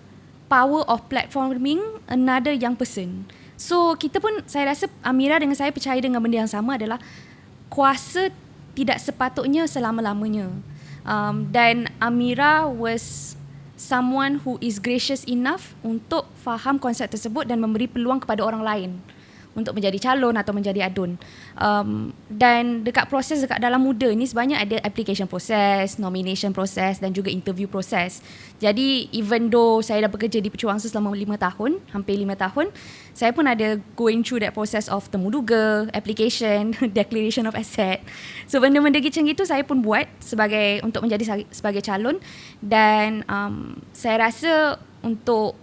power of platforming another young person. So kita pun, saya rasa Amira dengan saya percaya dengan benda yang sama, adalah kuasa tidak sepatutnya selama-lamanya. Dan Amira was someone who is gracious enough untuk faham konsep tersebut dan memberi peluang kepada orang lain untuk menjadi calon atau menjadi adun. Dan dekat dalam muda ni sebenarnya ada application proses, nomination proses dan juga interview proses. Jadi even though saya dah bekerja di Pucuk Wangsa selama 5 tahun, hampir 5 tahun, saya pun ada going through that process of temuduga, application, declaration of asset. So benda-benda macam itu saya pun buat untuk menjadi sebagai calon. Dan saya rasa untuk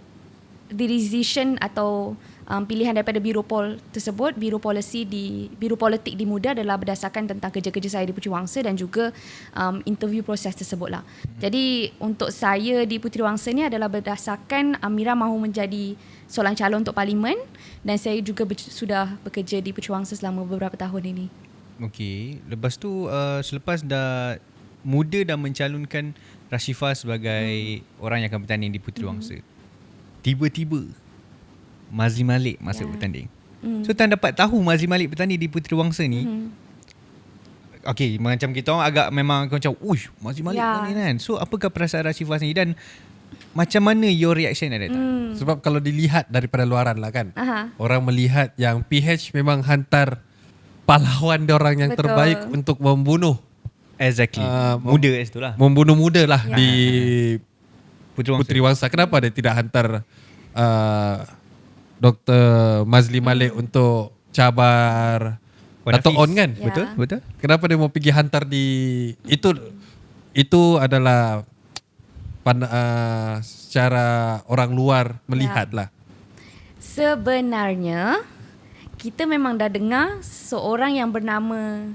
the decision atau pilihan daripada Biro Pol tersebut, Biro Politik di Muda, adalah berdasarkan tentang kerja-kerja saya di Puteri Wangsa dan juga interview proses tersebut lah. Jadi untuk saya di Puteri Wangsa ni adalah berdasarkan Amira mahu menjadi seorang calon untuk parlimen, dan saya juga sudah bekerja di Puteri Wangsa selama beberapa tahun ini. Okey, lepas tu selepas dah Muda dah mencalonkan Rashifa sebagai orang yang akan bertanding di Puteri Wangsa, tiba-tiba Mazli Malik masuk bertanding. So tuan dapat tahu Mazli Malik bertanding di Puteri Wangsa ni. Okay, macam kita orang agak memang macam, uish, Mazli Malik bertanding kan. So apakah perasaan Rashifa sendiri dan macam mana your reaction at that time? Sebab kalau dilihat daripada luaran lah kan, orang melihat yang PH memang hantar pahlawan diorang yang terbaik untuk membunuh. Exactly. Muda itulah. Membunuh muda lah di Puteri Wangsa. Kenapa dia tidak hantar Dr. Mazli Malik untuk cabar Dato' On kan? Betul, betul. Kenapa dia mau pergi hantar di itu adalah secara orang luar melihat lah. Sebenarnya kita memang dah dengar seorang yang bernama,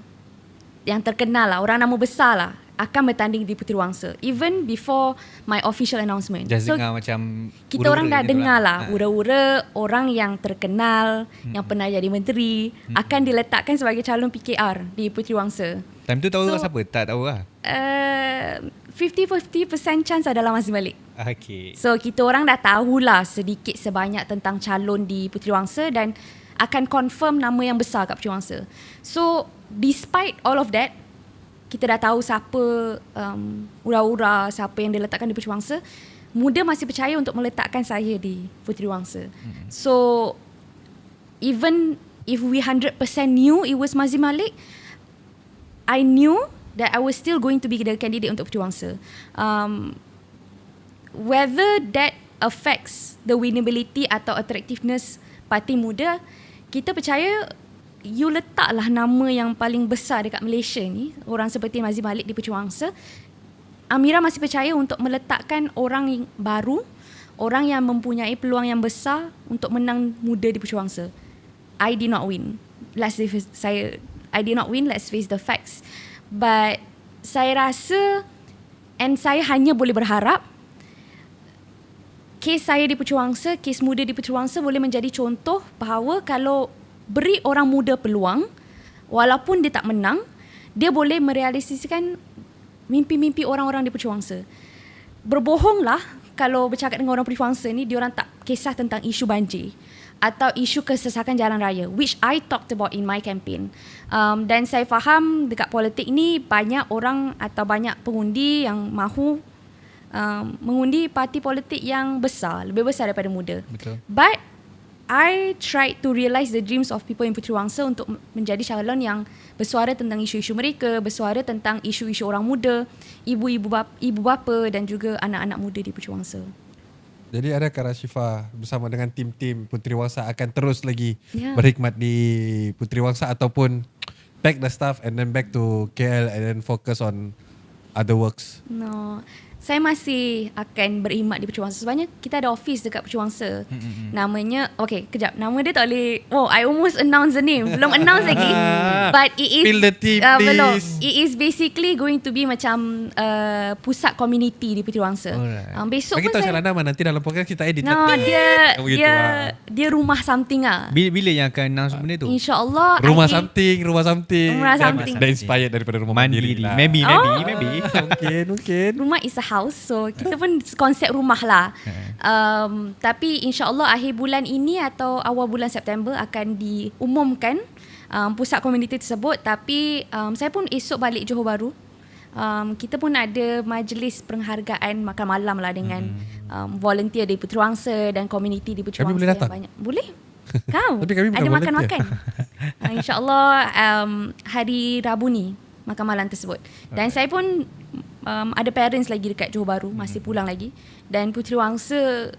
yang terkenal lah, orang nama besar lah, akan bertanding di Puteri Wangsa even before my official announcement. Just so dengar macam kita orang dah dengar lah ura-ura ura-ura orang yang terkenal, yang pernah jadi menteri, akan diletakkan sebagai calon PKR di Puteri Wangsa. Time tu tahu siapa? Tak tahu lah. 50% chance adalah Mazli Malik. Okay. So kita orang dah tahulah sedikit sebanyak tentang calon di Puteri Wangsa dan akan confirm nama yang besar kat Puteri Wangsa. So despite all of that, kita dah tahu siapa ura-ura, siapa yang diletakkan di Puteri Wangsa. Muda masih percaya untuk meletakkan saya di Puteri Wangsa. So even if we 100% knew it was Mazli Malik, I knew that I was still going to be the candidate untuk Puteri Wangsa. Whether that affects the winnability atau attractiveness parti muda, kita percaya you letaklah nama yang paling besar dekat Malaysia ni, orang seperti Mazli Malik di Puteri Wangsa. Amira masih percaya untuk meletakkan orang yang baru, orang yang mempunyai peluang yang besar untuk menang muda di Puteri Wangsa. I did not win. I did not win, let's face the facts. But saya rasa, and saya hanya boleh berharap, kes saya di Puteri Wangsa, kes muda di Puteri Wangsa boleh menjadi contoh bahawa kalau beri orang muda peluang, walaupun dia tak menang, dia boleh merealisasikan mimpi-mimpi orang-orang di Puteri Wangsa. Berbohonglah kalau bercakap dengan orang Puteri Wangsa ni, diorang tak kisah tentang isu banjir atau isu kesesakan jalan raya, which I talked about in my campaign. Dan saya faham dekat politik ni banyak orang atau banyak pengundi yang mahu mengundi parti politik yang besar, lebih besar daripada muda. Betul. But I tried to realise the dreams of people in Puteri Wangsa untuk menjadi calon yang bersuara tentang isu-isu mereka, bersuara tentang isu-isu orang muda, ibu bapa dan juga anak-anak muda di Puteri Wangsa. Jadi adakah Rashifa bersama dengan tim-tim Puteri Wangsa akan terus lagi berkhidmat di Puteri Wangsa ataupun pack the stuff and then back to KL and then focus on other works? No. Saya masih akan berkhidmat di Pucuk Wangsa. Sebenarnya kita ada office dekat Pucuk Wangsa. Namanya, okay, kejap. Nama dia tak boleh, I almost announce the name. Belum announce lagi. But it is, Spill the tea, belum. please. It is basically going to be macam pusat community di Pucuk Wangsa. Besok Bagi pun tahu saya, Syarah nama, nanti dalam podcast kita edit. no, Oh, begitu, dia rumah something lah. Bila yang akan announce benda tu? InsyaAllah. Rumah I think- something. Rumah something. Dah inspired daripada rumah mandiri Mandiri. lah. Maybe. Mungkin. Rumah is a house. So kita pun konsep rumah lah. Tapi insyaAllah akhir bulan ini atau awal bulan September akan diumumkan pusat komuniti tersebut. Tapi saya pun esok balik Johor Bahru. Kita pun ada majlis penghargaan makan malam lah dengan volunteer di Puteri Wangsa dan komuniti di Puteri Kami Wangsa boleh datang? yang banyak. Boleh? Kau Tapi kami bukan ada volunteer. makan-makan. InsyaAllah hari Rabu ni makan malam tersebut. Dan saya pun ada parents lagi dekat Johor Bahru, masih pulang lagi. Dan Puteri Wangsa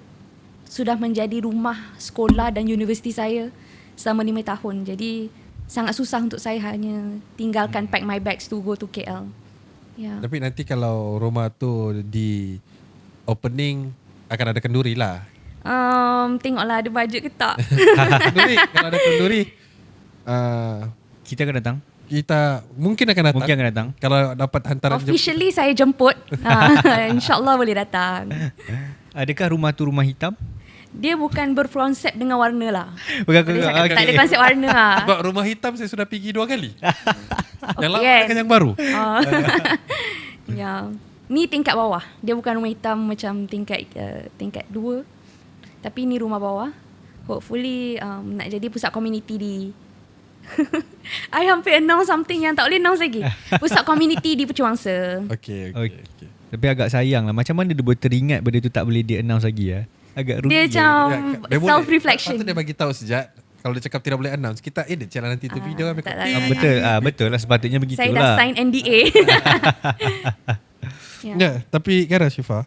sudah menjadi rumah sekolah dan universiti saya selama 5 tahun. Jadi sangat susah untuk saya hanya tinggalkan pack my bags to go to KL. Ya. Tapi nanti kalau rumah tu di opening akan ada kenduri lah. Tengoklah ada bajet ke tak. Kenduri, kalau ada kenduri, Kita akan datang. kita mungkin akan datang. Mungkin akan datang. Kalau dapat hantaran Officially saya jemput. InsyaAllah boleh datang. Adakah rumah tu rumah hitam? Dia bukan berkonsep dengan warna lah. Bukan Boleh cakap tak ada konsep warna lah. Sebab rumah hitam saya sudah pergi 2 kali. Yang lama kan? dengan yang baru. Ya. Ni tingkat bawah. Dia bukan rumah hitam macam tingkat 2. Tapi ni rumah bawah. Hopefully nak jadi pusat komuniti di I hampir announce something yang tak boleh announce lagi. Pusat komuniti di Pucuk Wangsa. Okay. Tapi agak sayang lah. Macam mana dia boleh teringat benda tu tak boleh dia announce lagi lah. Agak rugi. Dia macam self-reflection. Patut dia bagi tahu sejak. Kalau dia cakap tidak boleh announce, kita edit je lah nanti tu video. tak. Betul lah sepatutnya Saya begitulah. dah sign NDA. Ya, tapi Kara Syifa,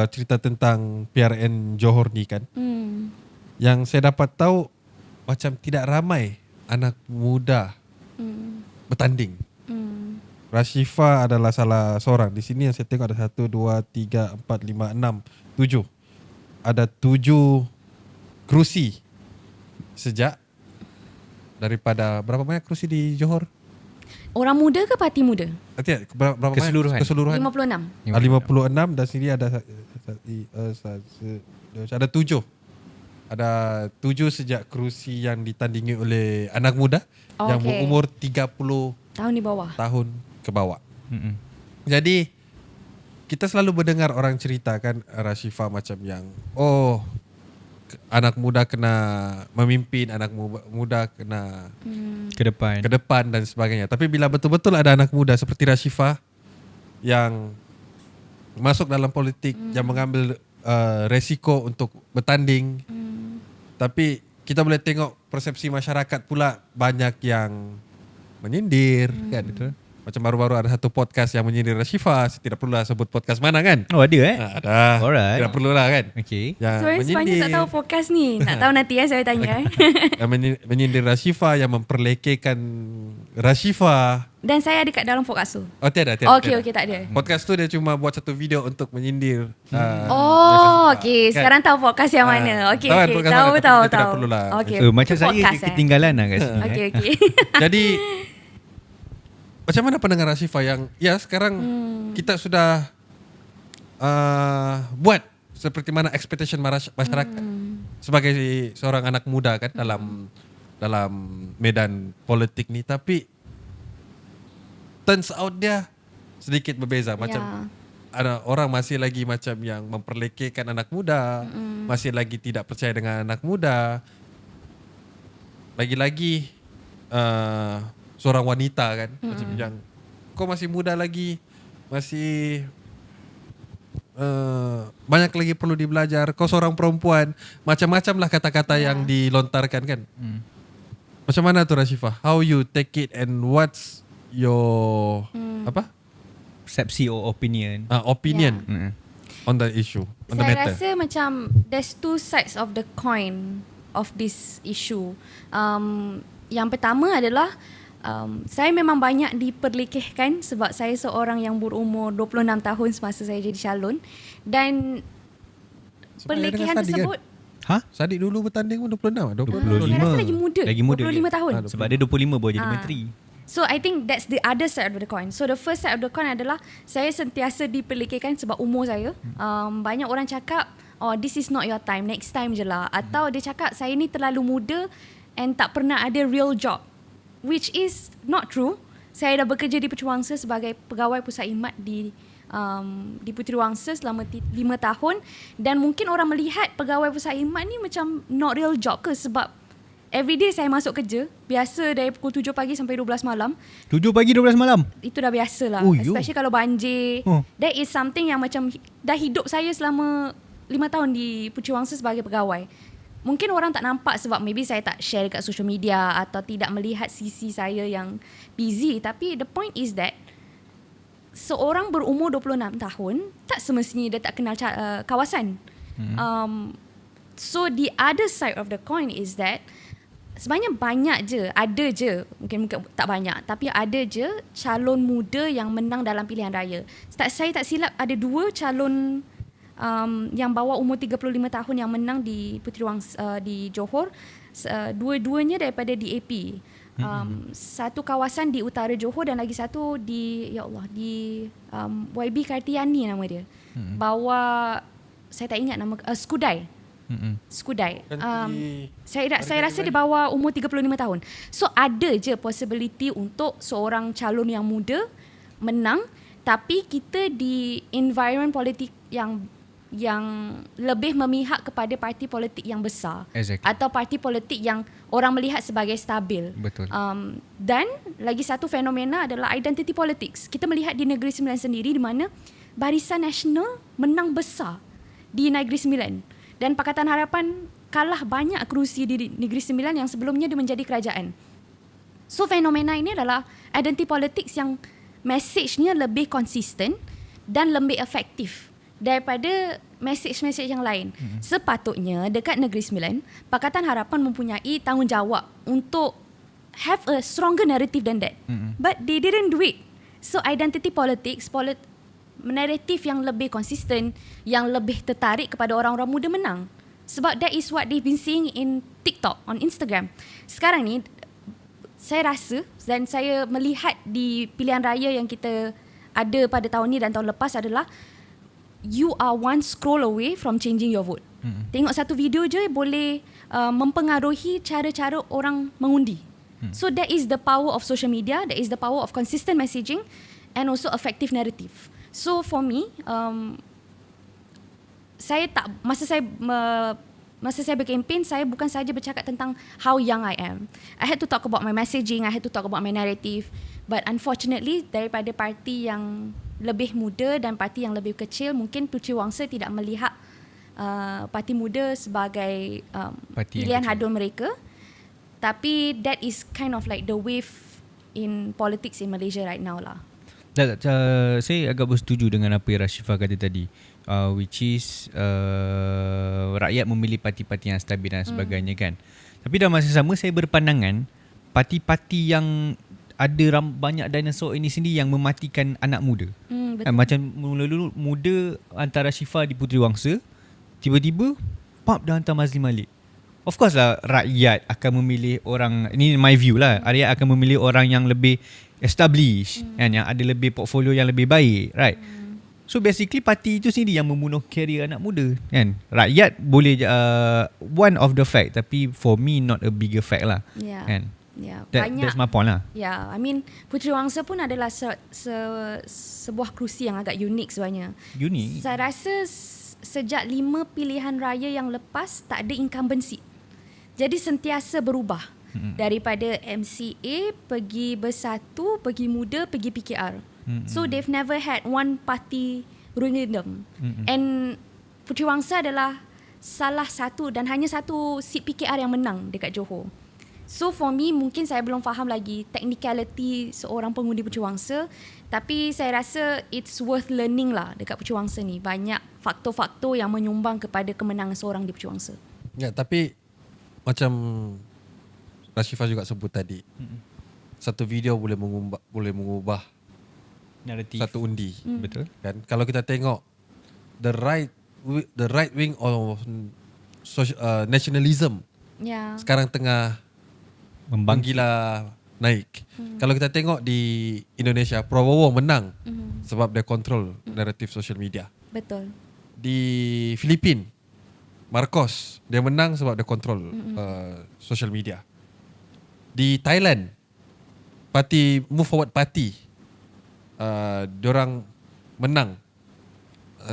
cerita tentang PRN Johor ni kan, yang saya dapat tahu macam tidak ramai anak muda bertanding. Rashifa adalah salah seorang. Di sini yang saya tengok ada 1, 2, 3, 4, 5, 6, 7. Ada 7 kerusi sejak daripada berapa banyak kerusi di Johor? Orang muda ke parti muda? Berapa Keseluruhan. banyak? Keseluruhan. 56. 56 dan sini ada 7. Ada 7 sejak kerusi yang ditandingi oleh anak muda yang berumur 30 tahun di bawah. tahun ke bawah. Jadi kita selalu mendengar orang ceritakan Rashifa macam yang anak muda kena memimpin, anak muda kena Ke depan. dan sebagainya. Tapi bila betul-betul ada anak muda seperti Rashifa yang masuk dalam politik, yang mengambil resiko untuk bertanding, tapi kita boleh tengok persepsi masyarakat pula banyak yang menyindir kan. Betul. Macam baru-baru ada satu podcast yang menyindir Rashifa. Saya tidak perlulah sebut podcast mana kan. Oh ada Ada. Alright. Tidak perlulah kan. Okay. Yang Sebenarnya tak tahu podcast ni. Nak tahu nanti saya tanya. yang menyindir Rashifa, yang memperlekehkan Rashifa. Dan saya ada kat dalam podcast tu. Oh tiada. Okey, tak ada. Podcast tu dia cuma buat satu video untuk menyindir. Okey. Kan? Sekarang tahu podcast yang mana. Okey. Tahu kan podcast mana, tapi Tahu. kita tidak perlulah. Okey. So macam saya Podcast, ketinggalan lah kat sini. Okey. Jadi macam mana pandangan Rashifa yang sekarang kita sudah buat seperti mana expectation masyarakat sebagai seorang anak muda kan dalam medan politik ni, tapi turns out dia sedikit berbeza. Macam ada orang masih lagi macam yang memperlekehkan anak muda, masih lagi tidak percaya dengan anak muda. Lagi-lagi seorang wanita kan, macam yang kau masih muda lagi, masih banyak lagi perlu dibelajar. Kau seorang perempuan, macam-macam lah kata-kata yang dilontarkan kan. Macam mana tu Rashifa? How you take it and what's your Persepsi or opinion. opinion on the issue, on the Saya matter? rasa macam there's 2 sides of the coin of this issue. Yang pertama adalah Saya memang banyak diperlekehkan sebab saya seorang yang berumur 26 tahun semasa saya jadi calon, dan Sebab perlekehan dia dengan Sadiq tersebut Sadiq dulu bertanding pun 26. 25. saya rasa lagi muda. Lagi muda 25 dia. tahun. Sebab dia 25 baru jadi menteri. So I think that's the other side of the coin. So the first side of the coin adalah saya sentiasa diperlekehkan sebab umur saya. Banyak orang cakap, oh this is not your time, next time je lah. Atau dia cakap saya ni terlalu muda and tak pernah ada real job. Which is not true. Saya dah bekerja di Puteri sebagai pegawai pusat khidmat di Puteri Wangsa selama 5 tahun, dan mungkin orang melihat pegawai pusat khidmat ni macam not real job ke, sebab everyday saya masuk kerja biasa dari pukul 7 pagi sampai 12 malam. 7 pagi 12 malam. Itu dah biasa lah. Oh, yo. Especially kalau banjir. That is something yang macam dah hidup saya selama 5 tahun di Puteri Wangsa sebagai pegawai. Mungkin orang tak nampak sebab maybe saya tak share dekat social media atau tidak melihat sisi saya yang busy. Tapi the point is that seorang berumur 26 tahun tak semestinya dia tak kenal kawasan. So the other side of the coin is that sebenarnya ada je, mungkin tak banyak, tapi ada je calon muda yang menang dalam pilihan raya. Saya tak silap ada 2 calon yang bawah umur 35 tahun yang menang di Puteri Wangsa di Johor. Dua-duanya daripada DAP. Satu kawasan di utara Johor dan lagi satu di YB Kartiani nama dia. Bawah, saya tak ingat nama, Skudai. Skudai. Saya rasa dia bawah umur 35 tahun. So ada je possibility untuk seorang calon yang muda menang, tapi kita di environment politik yang lebih memihak kepada parti politik yang besar. Exactly. Atau parti politik yang orang melihat sebagai stabil. Betul. Dan lagi satu fenomena adalah identity politics. Kita melihat di Negeri Sembilan sendiri di mana Barisan Nasional menang besar di Negeri Sembilan, dan Pakatan Harapan kalah banyak kerusi di Negeri Sembilan yang sebelumnya dia menjadi kerajaan. So fenomena ini adalah identity politics yang message-nya lebih konsisten dan lebih efektif daripada mesej-mesej yang lain. Sepatutnya dekat Negeri Sembilan, Pakatan Harapan mempunyai tanggungjawab untuk have a stronger narrative than that. But they didn't do it. So identity politics, naratif yang lebih konsisten, yang lebih tertarik kepada orang-orang muda menang. Sebab that is what they've been seeing in TikTok, on Instagram. Sekarang ni, saya rasa dan saya melihat di pilihan raya yang kita ada pada tahun ni dan tahun lepas adalah you are one scroll away from changing your vote. Tengok satu video je boleh mempengaruhi cara-cara orang mengundi. So that is the power of social media, that is the power of consistent messaging and also effective narrative. So for me, masa saya berkempen, saya bukan sahaja bercakap tentang how young I am. I had to talk about my messaging, I had to talk about my narrative. But unfortunately, daripada parti yang lebih muda dan parti yang lebih kecil, mungkin Puteri Wangsa tidak melihat parti muda sebagai pilihan hadun mereka. Tapi that is kind of like the wave in politics in Malaysia right now lah. Saya agak bersetuju dengan apa yang Rashifah kata tadi, which is rakyat memilih parti-parti yang stabil dan sebagainya kan. Tapi dalam masa sama saya berpandangan parti-parti yang ada banyak dinosaur ini sendiri yang mematikan anak muda. Macam mula-mula muda antara Syifa di Puteri Wangsa, tiba-tiba pop dah hantar Mazli Malik. Of course lah rakyat akan memilih orang, ini my view lah, rakyat akan memilih orang yang lebih established kan, yang ada lebih portfolio yang lebih baik, right? So basically parti itu sendiri yang membunuh career anak muda kan. Rakyat boleh one of the fact, tapi for me not a bigger fact lah. Kan. Yeah, that's my point lah. Yeah, I mean Puteri Wangsa pun adalah sebuah kerusi yang agak unik sebenarnya. Unik. Saya rasa sejak 5 pilihan raya yang lepas tak ada incumbency. Jadi sentiasa berubah. Daripada MCA pergi Bersatu, pergi Muda, pergi PKR. So they've never had one party ruling them. And Puteri Wangsa adalah salah satu dan hanya satu seat PKR yang menang dekat Johor. So for me, mungkin saya belum faham lagi technicality seorang pengundi Puteri Wangsa, tapi saya rasa it's worth learning lah dekat Puteri Wangsa ni. Banyak faktor-faktor yang menyumbang kepada kemenangan seorang di Puteri Wangsa. Ya, tapi macam Rashifah juga sebut tadi, satu video boleh mengubah Naratif. satu undi. Betul. Kan kalau kita tengok the right wing of nationalism Ya. sekarang tengah menggila naik. Kalau kita tengok di Indonesia, Prabowo menang sebab dia control naratif social media. Betul. Di Filipina, Marcos dia menang sebab dia control social media. Di Thailand, parti Move Forward Party, diorang menang,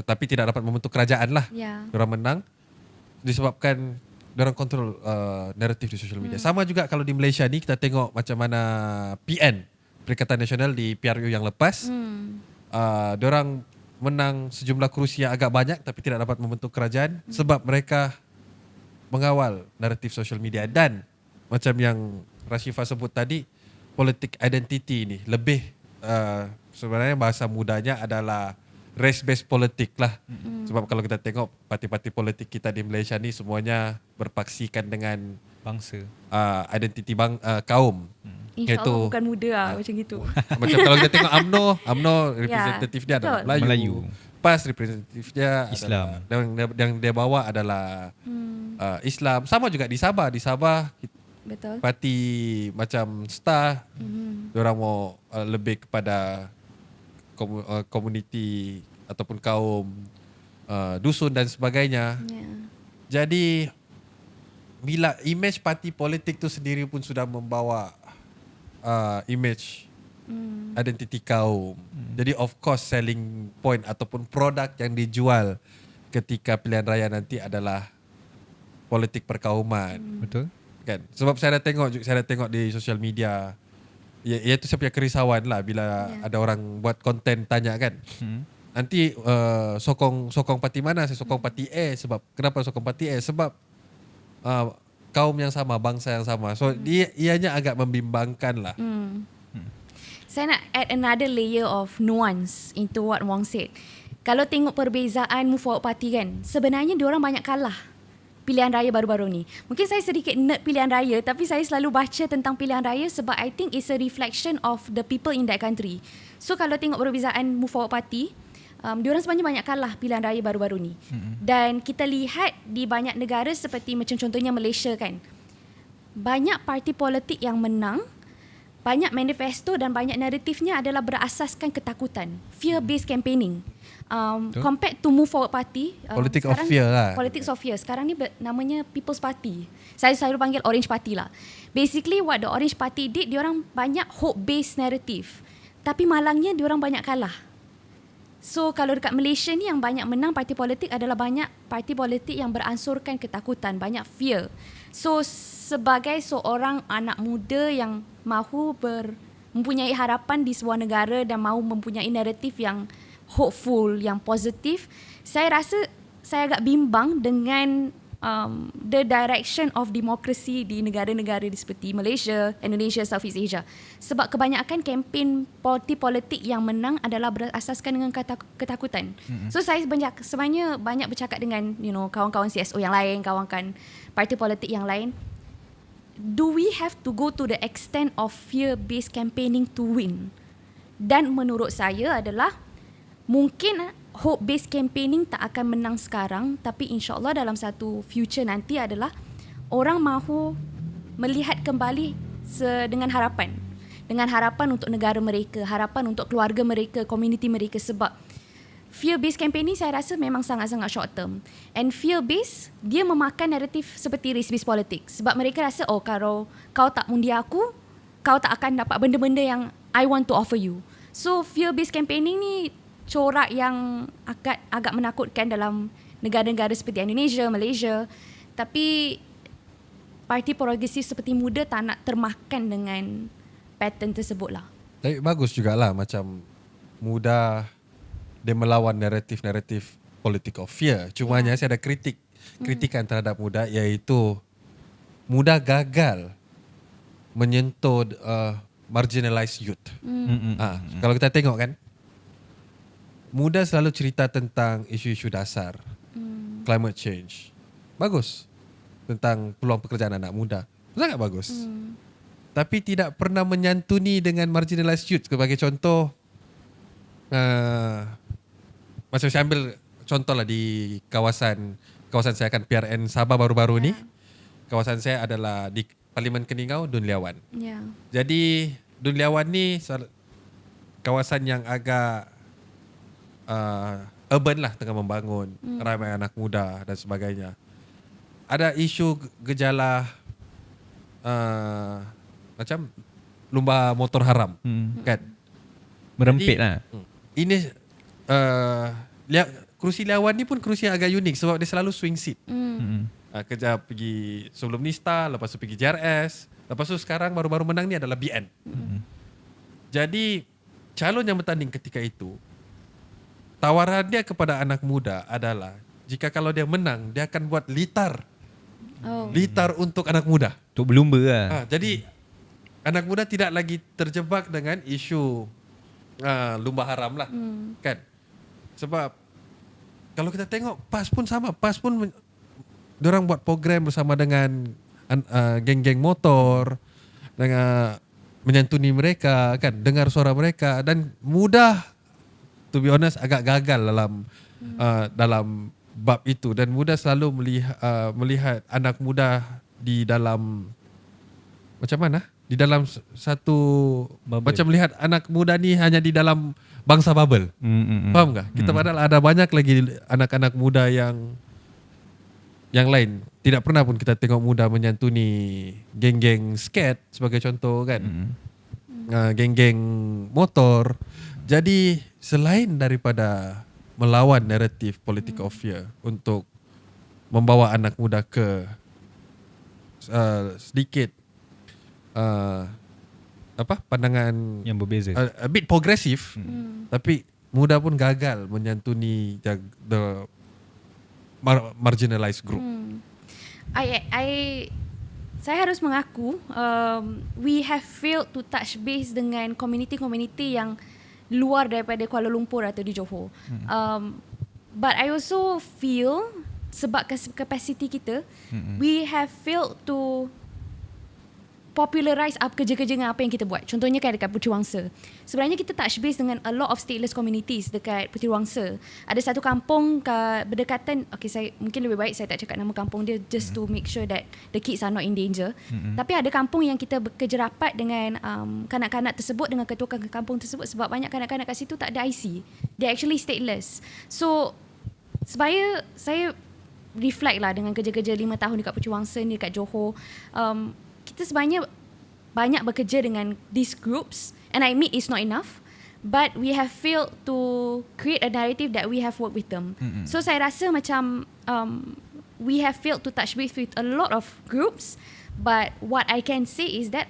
tapi tidak dapat membentuk kerajaan lah. Ya. Diorang menang disebabkan diorang kontrol naratif di social media. Sama juga kalau di Malaysia ni kita tengok macam mana PN, Perikatan Nasional di PRU yang lepas, diorang menang sejumlah kerusi yang agak banyak tapi tidak dapat membentuk kerajaan sebab mereka mengawal naratif social media. Dan macam yang Rashifa sebut tadi, politik identity ni lebih sebenarnya bahasa mudanya adalah race-based politik lah. Sebab kalau kita tengok parti-parti politik kita di Malaysia ni semuanya berpaksikan dengan Bangsa. identiti kaum. InsyaAllah bukan muda lah macam gitu. Macam kalau kita tengok UMNO representatif dia adalah Melayu. PAS representatif dia Islam. adalah, yang dia bawa adalah Islam. Sama juga di Sabah. Di Sabah Betul. parti macam Star, diorang mau lebih kepada komuniti ataupun kaum dusun dan sebagainya. Ya. Jadi bila image parti politik tu sendiri pun sudah membawa image identiti kaum. Jadi of course selling point ataupun produk yang dijual ketika pilihan raya nanti adalah politik perkauman. Betul. Kan? Sebab saya dah tengok di sosial media, iaitu saya punya kerisauan lah bila ada orang buat konten tanya kan. Nanti sokong parti mana? Saya sokong parti A. Sebab kenapa sokong parti A? Sebab kaum yang sama, bangsa yang sama. So ianya agak membimbangkan lah. Saya nak add another layer of nuance into what Wong said. Kalau tengok perbezaan Move Forward Party kan, sebenarnya diorang banyak kalah pilihan raya baru-baru ni. Mungkin saya sedikit nerd pilihan raya, tapi saya selalu baca tentang pilihan raya sebab I think it's a reflection of the people in that country. So kalau tengok perbezaan Move Forward Party, diorang sebenarnya banyak kalah pilihan raya baru-baru ni. Dan kita lihat di banyak negara seperti macam contohnya Malaysia kan, banyak parti politik yang menang, banyak manifesto dan banyak naratifnya adalah berasaskan ketakutan, fear-based campaigning. Compared to Move Forward Party, Politik of fear lah. Politics of fear. Sekarang ni namanya People's Party. Saya selalu panggil Orange Party lah. Basically what the Orange Party did, diorang banyak hope-based narrative. Tapi malangnya diorang banyak kalah. So kalau dekat Malaysia ni yang banyak menang parti politik adalah banyak parti politik yang beransurkan ketakutan, banyak fear. So sebagai seorang anak muda yang mahu mempunyai harapan di sebuah negara dan mahu mempunyai naratif yang hopeful, yang positif, saya rasa saya agak bimbang dengan the direction of democracy di negara-negara seperti Malaysia, Indonesia, Southeast Asia. Sebab kebanyakan kempen parti politik yang menang adalah berasaskan dengan ketakutan. So saya sebenarnya banyak bercakap dengan kawan-kawan CSO yang lain, kawan-kawan parti politik yang lain. Do we have to go to the extent of fear-based campaigning to win? Dan menurut saya adalah mungkin hope-based campaigning tak akan menang sekarang, tapi insyaAllah dalam satu future nanti adalah orang mahu melihat kembali dengan harapan. Dengan harapan untuk negara mereka, harapan untuk keluarga mereka, komuniti mereka. Sebab fear-based campaigning saya rasa memang sangat-sangat short term. And fear-based, dia memakan naratif seperti race-based politics. Sebab mereka rasa, kalau kau tak undi aku, kau tak akan dapat benda-benda yang I want to offer you. So fear-based campaigning ni corak yang agak menakutkan dalam negara-negara seperti Indonesia, Malaysia. Tapi parti progresif seperti MUDA tak nak termakan dengan pattern tersebut lah. Tapi bagus jugalah macam MUDA dia melawan naratif-naratif politik of fear. Cumanya saya ada kritikan terhadap MUDA, iaitu MUDA gagal menyentuh marginalized youth. Kalau kita tengok kan, MUDA selalu cerita tentang isu-isu dasar, climate change. Bagus. Tentang peluang pekerjaan anak muda. Sangat bagus. tapi tidak pernah menyantuni dengan marginalized youth. Sebagai contoh, macam saya ambil contoh lah di kawasan saya kan PRN Sabah baru-baru ni. Kawasan saya adalah di Parlimen Keningau, Dun Liawan. Yeah. Jadi Dun Liawan ni kawasan yang agak urban lah, tengah membangun, ramai anak muda dan sebagainya. Ada isu gejala macam lumba motor haram, kan? Merempit Jadi, lah. Ini kerusi Liawan ni pun kerusi yang agak unik sebab dia selalu swing seat. Kejap pergi sebelum Nista, lepas tu pergi JRS, lepas tu sekarang baru-baru menang ni adalah BN. Jadi calon yang bertanding ketika itu, tawaran dia kepada anak muda adalah jika kalau dia menang, dia akan buat litar. Litar untuk anak muda. Untuk berlumba lah. Jadi anak muda tidak lagi terjebak dengan isu lumba haram lah. Kan? Sebab kalau kita tengok PAS pun sama. PAS pun diorang buat program bersama dengan geng-geng motor, dengan menyantuni mereka, kan, dengar suara mereka, dan mudah, to be honest, agak gagal dalam bab itu, dan mudah selalu melihat anak muda di dalam macam mana? Di dalam satu bubble. Macam melihat anak muda ni hanya di dalam bangsa bubble. Faham tak? Kita padahal ada banyak lagi anak-anak muda yang lain. Tidak pernah pun kita tengok muda menyantuni geng-geng skate sebagai contoh, kan. Geng-geng motor. Jadi selain daripada melawan naratif politik of fear untuk membawa anak muda ke sedikit pandangan yang berbeza, a bit progresif, tapi muda pun gagal menyantuni the marginalized group. Saya harus mengaku, we have failed to touch base dengan community yang luar daripada Kuala Lumpur atau di Johor. But I also feel sebab kapasiti kita, we have failed to popularize kerja-kerja dengan apa yang kita buat. Contohnya kan dekat Puteri Wangsa. Sebenarnya kita touch base dengan a lot of stateless communities dekat Puteri Wangsa. Ada satu kampung berdekatan, saya mungkin lebih baik saya tak cakap nama kampung dia just to make sure that the kids are not in danger. Tapi ada kampung yang kita bekerja rapat dengan kanak-kanak tersebut, dengan ketua kampung tersebut, sebab banyak kanak-kanak kat situ tak ada IC. They actually stateless. So supaya saya reflect lah dengan kerja-kerja 5 tahun dekat Puteri Wangsa ni, dekat Johor, kita sebenarnya banyak bekerja dengan these groups, and I admit it's not enough, but we have failed to create a narrative that we have worked with them. So saya rasa macam we have failed to touch base with a lot of groups, but what I can say is that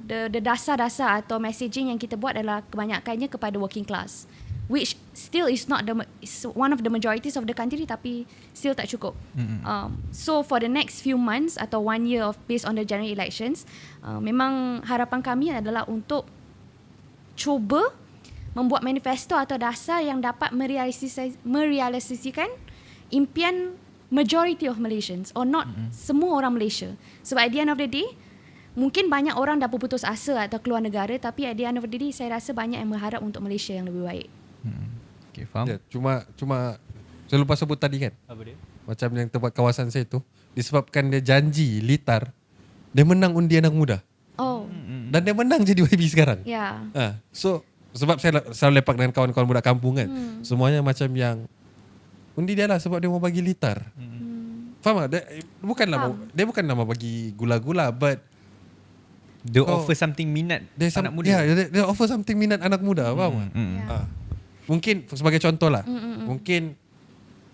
the dasar-dasar atau messaging yang kita buat adalah kebanyakannya kepada working class, which still is not is one of the majorities of the country, tapi still tak cukup. So for the next few months atau 1 year based on the general elections, memang harapan kami adalah untuk cuba membuat manifesto atau dasar yang dapat merealisasikan impian majority of Malaysians, or not semua orang Malaysia. Sebab at the end of the day, mungkin banyak orang dah berputus asa atau keluar negara, tapi at the end of the day, saya rasa banyak yang berharap untuk Malaysia yang lebih baik. Okay, faham. Ya, cuma saya lupa sebut tadi kan. Apa dia? Macam yang tempat kawasan saya tu, disebabkan dia janji litar, dia menang undi anak muda. Dan dia menang jadi YB sekarang. Ya. So sebab saya selalu lepak dengan kawan-kawan budak kampung kan. Semuanya macam yang undi dia lah sebab dia mau bagi litar. Faham tak? Dia bukanlah mau bagi gula-gula, but they offer something minat anak muda. Ya, dia offer something minat anak muda. Faham tak? Mungkin sebagai contoh lah, mungkin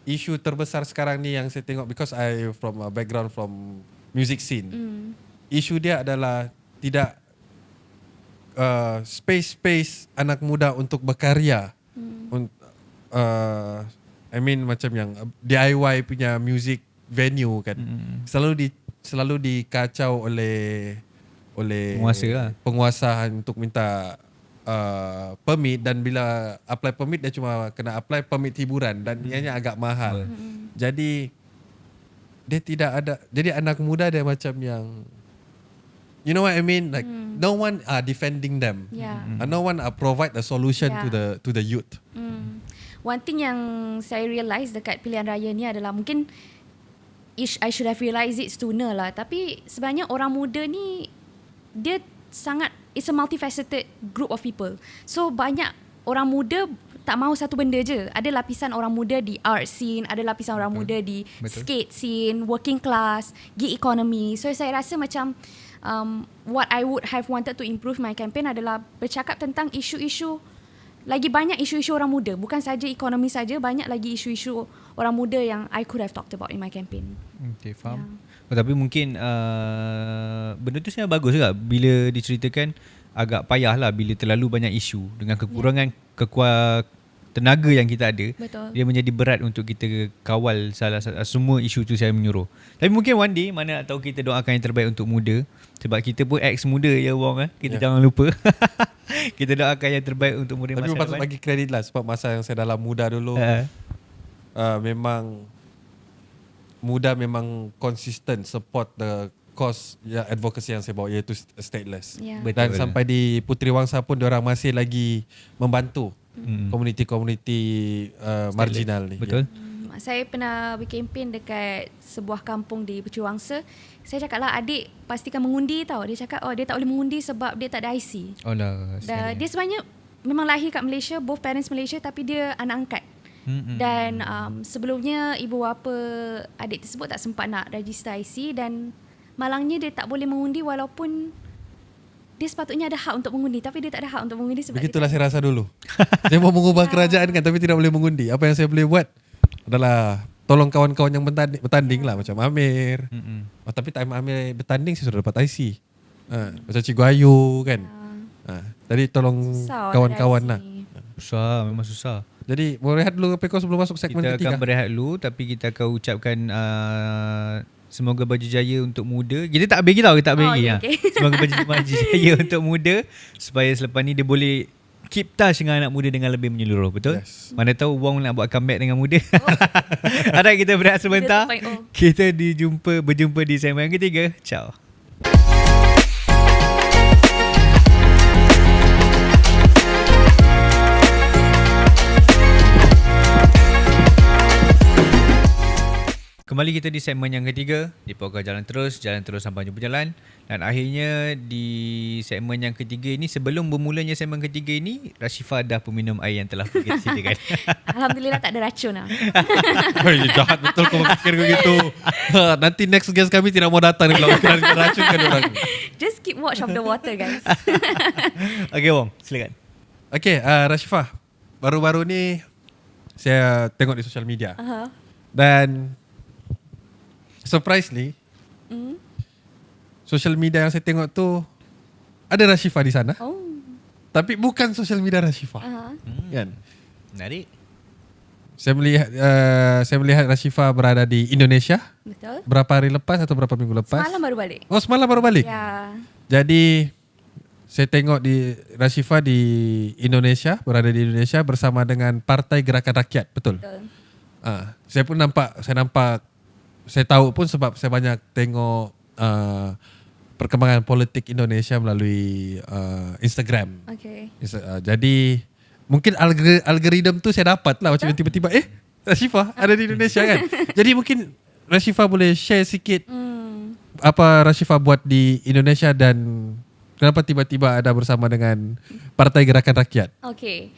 isu terbesar sekarang ni yang saya tengok, because I from a background from music scene, isu dia adalah tidak space anak muda untuk berkarya. I mean macam yang DIY punya music venue kan, selalu dikacau oleh penguasa lah. penguasa untuk minta permit, dan bila apply permit dia cuma kena apply permit hiburan, dan ianya agak mahal. Jadi dia tidak ada, jadi anak muda dia macam yang You know what I mean? Like no one are defending them. Yeah. And no one provide a solution to the youth. One thing yang saya realise dekat pilihan raya ni adalah mungkin I should have realised it sooner lah. Tapi sebenarnya orang muda ni dia sangat, it's a multifaceted group of people. So banyak orang muda tak mahu satu benda je. Ada lapisan orang muda di art scene, ada lapisan orang muda di skate scene, working class, gig economy. So saya rasa macam what I would have wanted to improve my campaign adalah bercakap tentang isu-isu, lagi banyak isu-isu orang muda. Bukan saja ekonomi saja, banyak lagi isu-isu orang muda yang I could have talked about in my campaign. Okay, faham. Tapi mungkin benda tu sebenarnya bagus juga bila diceritakan. Agak payah lah bila terlalu banyak isu dengan kekurangan tenaga yang kita ada. Betul. Dia menjadi berat untuk kita kawal semua isu tu saya menyuruh. Tapi mungkin one day, mana nak tahu, kita doakan yang terbaik untuk muda. Sebab kita pun ex muda ya Wong. Kita jangan lupa. Kita doakan yang terbaik untuk muda masa depan. Tapi patut bagi kredit lah sebab masa yang saya dalam muda dulu memang muda memang konsisten support the cause advocacy yang saya bawa, iaitu stateless. Dan sampai di Puteri Wangsa pun diorang masih lagi membantu komuniti-komuniti marginal ni. Betul. Saya pernah berkempen dekat sebuah kampung di Puteri Wangsa. Saya cakap lah, adik pastikan mengundi tau. Dia cakap dia tak boleh mengundi sebab dia tak ada IC. Dia sebenarnya memang lahir kat Malaysia, both parents Malaysia, tapi dia anak angkat. Dan sebelumnya ibu bapa adik tersebut tak sempat nak register IC, dan malangnya dia tak boleh mengundi walaupun dia sepatutnya ada hak untuk mengundi, tapi dia tak ada hak untuk mengundi sebab begitulah saya rasa dulu. Saya mau mengubah kerajaan kan, tapi tidak boleh mengundi. Apa yang saya boleh buat adalah tolong kawan-kawan yang bertanding lah, macam Amir. Tapi time Amir bertanding saya sudah dapat IC. Macam Cikgu Ayu kan. Jadi tolong kawan-kawan lah. Susah, memang susah. Jadi mau rehat dulu Peko sebelum masuk segmen ketiga. Kita akan berehat dulu, tapi kita akan ucapkan semoga baju jaya untuk muda. Kita tak bagi tau, kita tak bagi. Okay. Semoga baju jaya untuk muda supaya selepas ni dia boleh keep touch dengan anak muda dengan lebih menyeluruh. Betul? Yes. Mana tahu Wong nak buat comeback dengan muda. Alright, kita berehat sebentar. Kita berjumpa di segmen yang ketiga. Ciao. Kembali kita di segmen yang ketiga di program Jalan Terus sampai jumpa jalan. Dan akhirnya di segmen yang ketiga ini, sebelum bermulanya segmen ketiga ini, Rashifah dah peminum air yang telah kita sediakan. Alhamdulillah tak ada racun lah. Jahat betul kau fikir begitu. Nanti next guest kami tidak mau datang kalau kira racun kan orang. Just keep watch of the water, guys. Okay Wong, silakan. Okay, Rashifah, baru-baru ni saya tengok di social media. Dan surprisingly, social media yang saya tengok tu ada Rashifah di sana. Tapi bukan social media Rashifah. Kan? Menarik. Saya melihat Rashifah berada di Indonesia. Betul. Berapa hari lepas atau berapa minggu lepas? Semalam baru balik. Oh, semalam baru balik? Ya. Jadi saya tengok di Rashifah di Indonesia, berada di Indonesia bersama dengan Partai Gerakan Rakyat, betul? Betul. Saya tahu pun sebab saya banyak tengok perkembangan politik Indonesia melalui Instagram. Okay. Jadi mungkin algoritma tu saya dapat lah macam tiba-tiba Rashifah ada di Indonesia kan. Jadi mungkin Rashifah boleh share sikit apa Rashifah buat di Indonesia dan kenapa tiba-tiba ada bersama dengan Partai Gerakan Rakyat. Okay.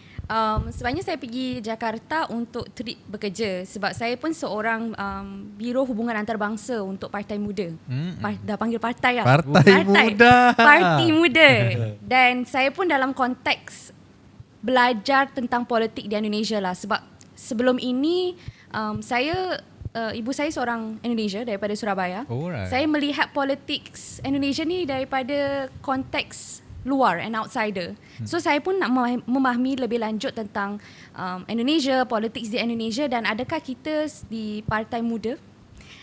Sebenarnya saya pergi Jakarta untuk trip bekerja sebab saya pun seorang Biro Hubungan Antarabangsa untuk Partai Muda. Dah panggil partai lah. Partai Muda. Parti Muda. Dan saya pun dalam konteks belajar tentang politik di Indonesia lah sebab sebelum ini ibu saya seorang Indonesia daripada Surabaya. Saya melihat politik Indonesia ni daripada konteks luar, an outsider. So saya pun nak memahami lebih lanjut tentang Indonesia, politik di Indonesia dan adakah kita di Partai Muda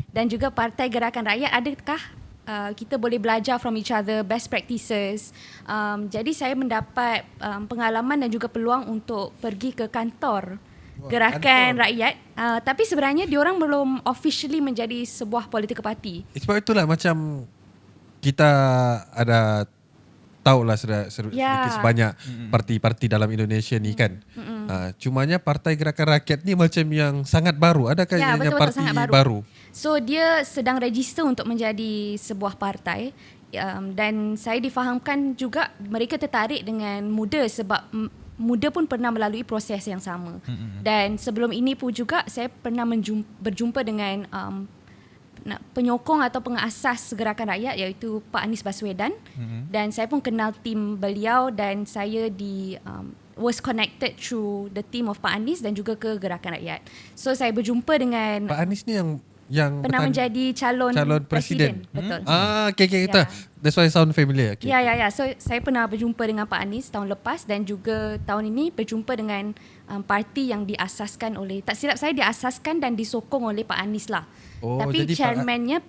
dan juga Partai Gerakan Rakyat, adakah kita boleh belajar from each other, best practices. Jadi saya mendapat pengalaman dan juga peluang untuk pergi ke kantor Gerakan Rakyat. Tapi sebenarnya diorang belum officially menjadi sebuah political party. Sebab itulah macam kita ada tahulah sedikit Ya. sebanyak parti-parti dalam Indonesia ni kan. Cumanya Partai Gerakan Rakyat ni macam yang sangat baru. Adakah Ya, ianya betul-betul parti sangat baru? So dia sedang register untuk menjadi sebuah partai, dan saya difahamkan juga mereka tertarik dengan muda sebab muda pun pernah melalui proses yang sama. Dan sebelum ini pun juga saya pernah berjumpa dengan penyokong atau pengasas Gerakan Rakyat iaitu Pak Anies Baswedan, dan saya pun kenal tim beliau dan saya was connected through the team of Pak Anies dan juga ke Gerakan Rakyat. So saya berjumpa dengan Pak Anies ni yang pernah menjadi calon presiden. Betul. Okay, Ya. that's why I sound familiar. Okay. Ya. So saya pernah berjumpa dengan Pak Anies tahun lepas dan juga tahun ini berjumpa dengan parti yang diasaskan oleh, tak silap saya diasaskan dan disokong oleh Pak Anies lah. Tapi jadi chairmannya,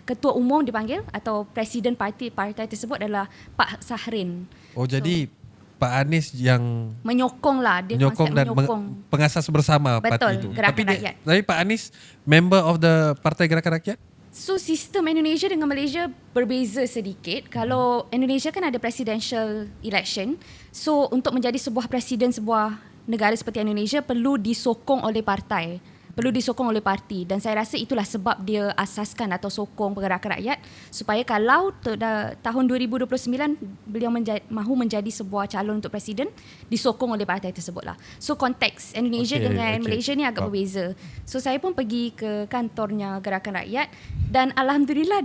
ketua umum dipanggil atau presiden parti tersebut adalah Pak Sahrin. Jadi Pak Anies yang Menyokong lah, dia menyokong konsep dan menyokong. pengasas bersama Betul, parti itu. Gerakan Rakyat. Tapi Pak Anies member of the Partai Gerakan Rakyat? So sistem Indonesia dengan Malaysia berbeza sedikit. Kalau Indonesia kan ada presidential election. So untuk menjadi sebuah presiden sebuah negara seperti Indonesia perlu disokong oleh partai. Perlu disokong oleh parti, dan saya rasa itulah sebab dia asaskan atau sokong Pergerakan Rakyat supaya kalau tahun 2029 beliau mahu menjadi sebuah calon untuk presiden, disokong oleh partai tersebutlah. So konteks Indonesia dengan Malaysia ni agak berbeza. So saya pun pergi ke kantornya Gerakan Rakyat dan alhamdulillah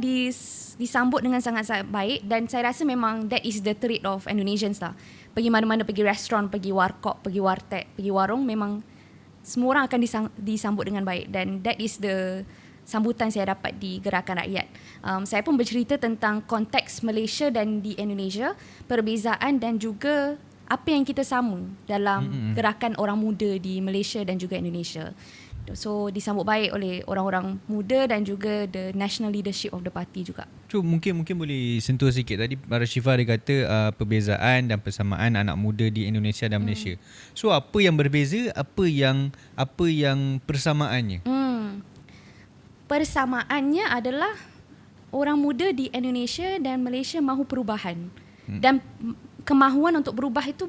disambut dengan sangat-sangat baik, dan saya rasa memang that is the trait of Indonesians lah. Pergi mana-mana, pergi restoran, pergi warkop, pergi warteg, pergi warung, memang semua orang akan disambut dengan baik, dan that is the sambutan saya dapat di Gerakan Rakyat. Saya pun bercerita tentang konteks Malaysia dan di Indonesia, perbezaan dan juga apa yang kita sama dalam gerakan orang muda di Malaysia dan juga Indonesia. So disambut baik oleh orang-orang muda dan juga the national leadership of the party juga. So mungkin boleh sentuh sikit. Tadi Syifa dia kata perbezaan dan persamaan anak muda di Indonesia dan Malaysia. So apa yang berbeza, apa yang persamaannya? Persamaannya adalah orang muda di Indonesia dan Malaysia mahu perubahan. Dan kemahuan untuk berubah itu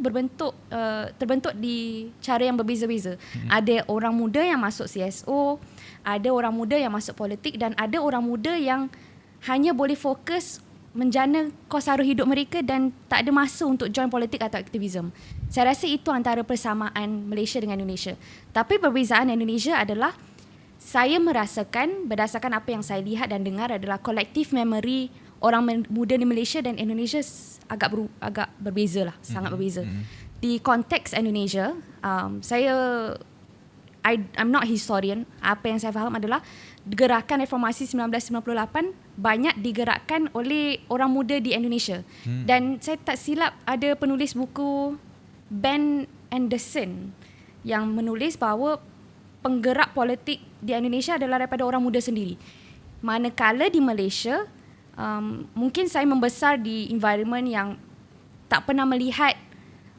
terbentuk di cara yang berbeza-beza. Ada orang muda yang masuk CSO, ada orang muda yang masuk politik, dan ada orang muda yang hanya boleh fokus menjana kos sara hidup mereka dan tak ada masa untuk join politik atau aktivisme. Saya rasa itu antara persamaan Malaysia dengan Indonesia. Tapi perbezaan Indonesia adalah saya merasakan berdasarkan apa yang saya lihat dan dengar adalah collective memory orang muda di Malaysia dan Indonesia agak berbeza lah, sangat berbeza. Di konteks Indonesia, I'm not historian. Apa yang saya faham adalah gerakan reformasi 1998 banyak digerakkan oleh orang muda di Indonesia. Dan saya tak silap ada penulis buku Ben Anderson yang menulis bahawa penggerak politik di Indonesia adalah daripada orang muda sendiri. Manakala di Malaysia, mungkin saya membesar di environment yang tak pernah melihat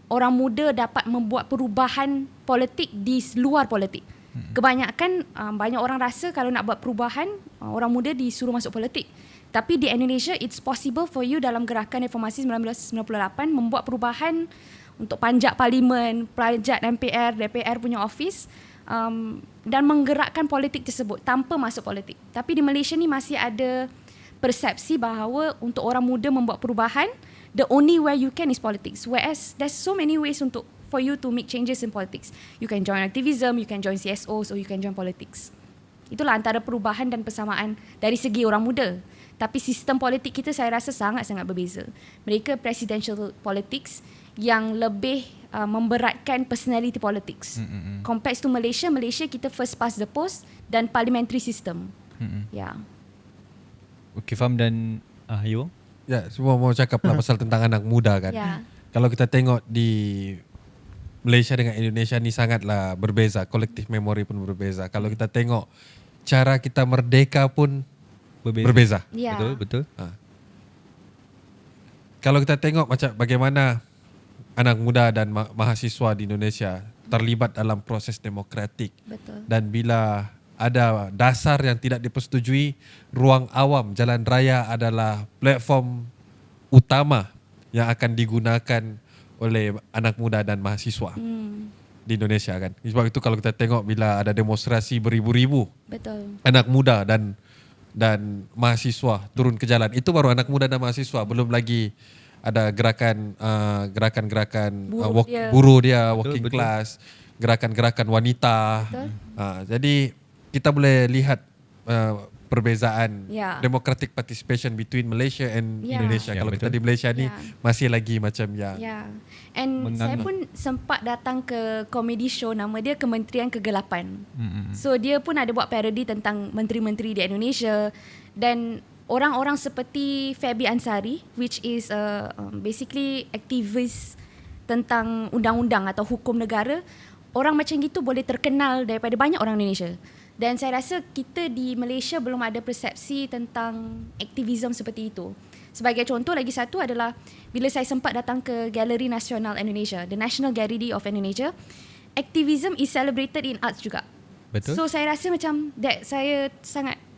orang muda dapat membuat perubahan politik di luar politik. Kebanyakan banyak orang rasa kalau nak buat perubahan, orang muda disuruh masuk politik. Tapi di Indonesia, it's possible for you dalam gerakan reformasi 1998 membuat perubahan untuk panjat parlimen, panjat MPR, DPR punya office, dan menggerakkan politik tersebut tanpa masuk politik. Tapi di Malaysia ni masih ada persepsi bahawa untuk orang muda membuat perubahan, the only way you can is politics. Whereas there's so many ways for you to make changes in politics. You can join activism, you can join CSOs, or you can join politics. Itulah antara perubahan dan persamaan dari segi orang muda. Tapi sistem politik kita saya rasa sangat-sangat berbeza. Mereka presidential politics yang lebih memberatkan personality politics. Compared to Malaysia kita first past the post dan parliamentary system. Ya. Okay, faham. Dan you? Ya, semua mau cakap lah pasal tentang anak muda kan. Ya. Kalau kita tengok di Malaysia dengan Indonesia ni sangatlah berbeza. Collective memory pun berbeza. Kalau kita tengok cara kita merdeka pun berbeza. Ya. Betul. Kalau kita tengok macam bagaimana anak muda dan mahasiswa di Indonesia terlibat dalam proses demokratik. Betul. Dan bila ada dasar yang tidak dipersetujui, ruang awam jalan raya adalah platform utama yang akan digunakan oleh anak muda dan mahasiswa di Indonesia kan. Sebab itu kalau kita tengok bila ada demonstrasi beribu-ribu Betul. anak muda dan mahasiswa turun ke jalan, itu baru anak muda dan mahasiswa, belum lagi ada gerakan-gerakan buruh dia, working betul. class, gerakan-gerakan wanita. Betul. Jadi kita boleh lihat perbezaan Ya. democratic participation between Malaysia and Ya. Indonesia. Ya, Kalau kita betul. di Malaysia ni Ya. masih lagi macam yang Ya. And saya pun sempat datang ke comedy show, nama dia Kementerian Kegelapan. So dia pun ada buat parody tentang menteri-menteri di Indonesia, dan orang-orang seperti Fabi Ansari, which is basically aktivis tentang undang-undang atau hukum negara. Orang macam gitu boleh terkenal daripada banyak orang Indonesia. Dan saya rasa kita di Malaysia belum ada persepsi tentang aktivisme seperti itu. Sebagai contoh lagi satu adalah bila saya sempat datang ke Galeri Nasional Indonesia, the National Gallery of Indonesia, activism is celebrated in arts juga. Betul. So saya rasa macam that saya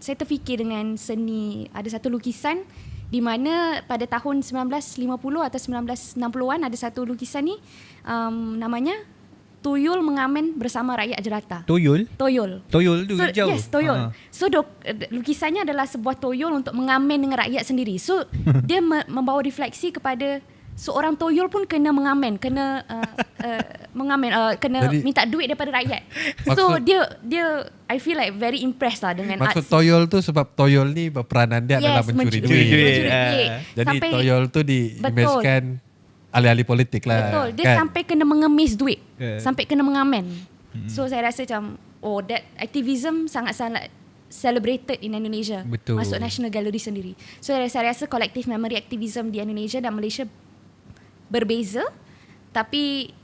terfikir dengan seni. Ada satu lukisan di mana pada tahun 1950 atau 1960-an ada satu lukisan ni namanya Tuyul Mengamen Bersama Rakyat Jelata. Toyol tu hijau. Yes, toyol. So lukisannya adalah sebuah toyol untuk mengamen dengan rakyat sendiri. So dia membawa refleksi kepada seorang toyol pun kena mengamen, kena kena minta duit daripada rakyat. So dia I feel like very impressed lah dengan maksud arts. toyol tu sebab toyol ni berperanan dia adalah mencuri duit. Mencuri duit. Jadi Sampai, toyol tu di-image-kan ahli-ahli politik lah. betul. Dia kan? sampai kena mengemis duit. Sampai kena mengamen. So saya rasa macam that activism sangat-sangat celebrated in Indonesia. Betul. Masuk National Gallery sendiri. So saya rasa collective memory activism di Indonesia dan Malaysia berbeza, tapi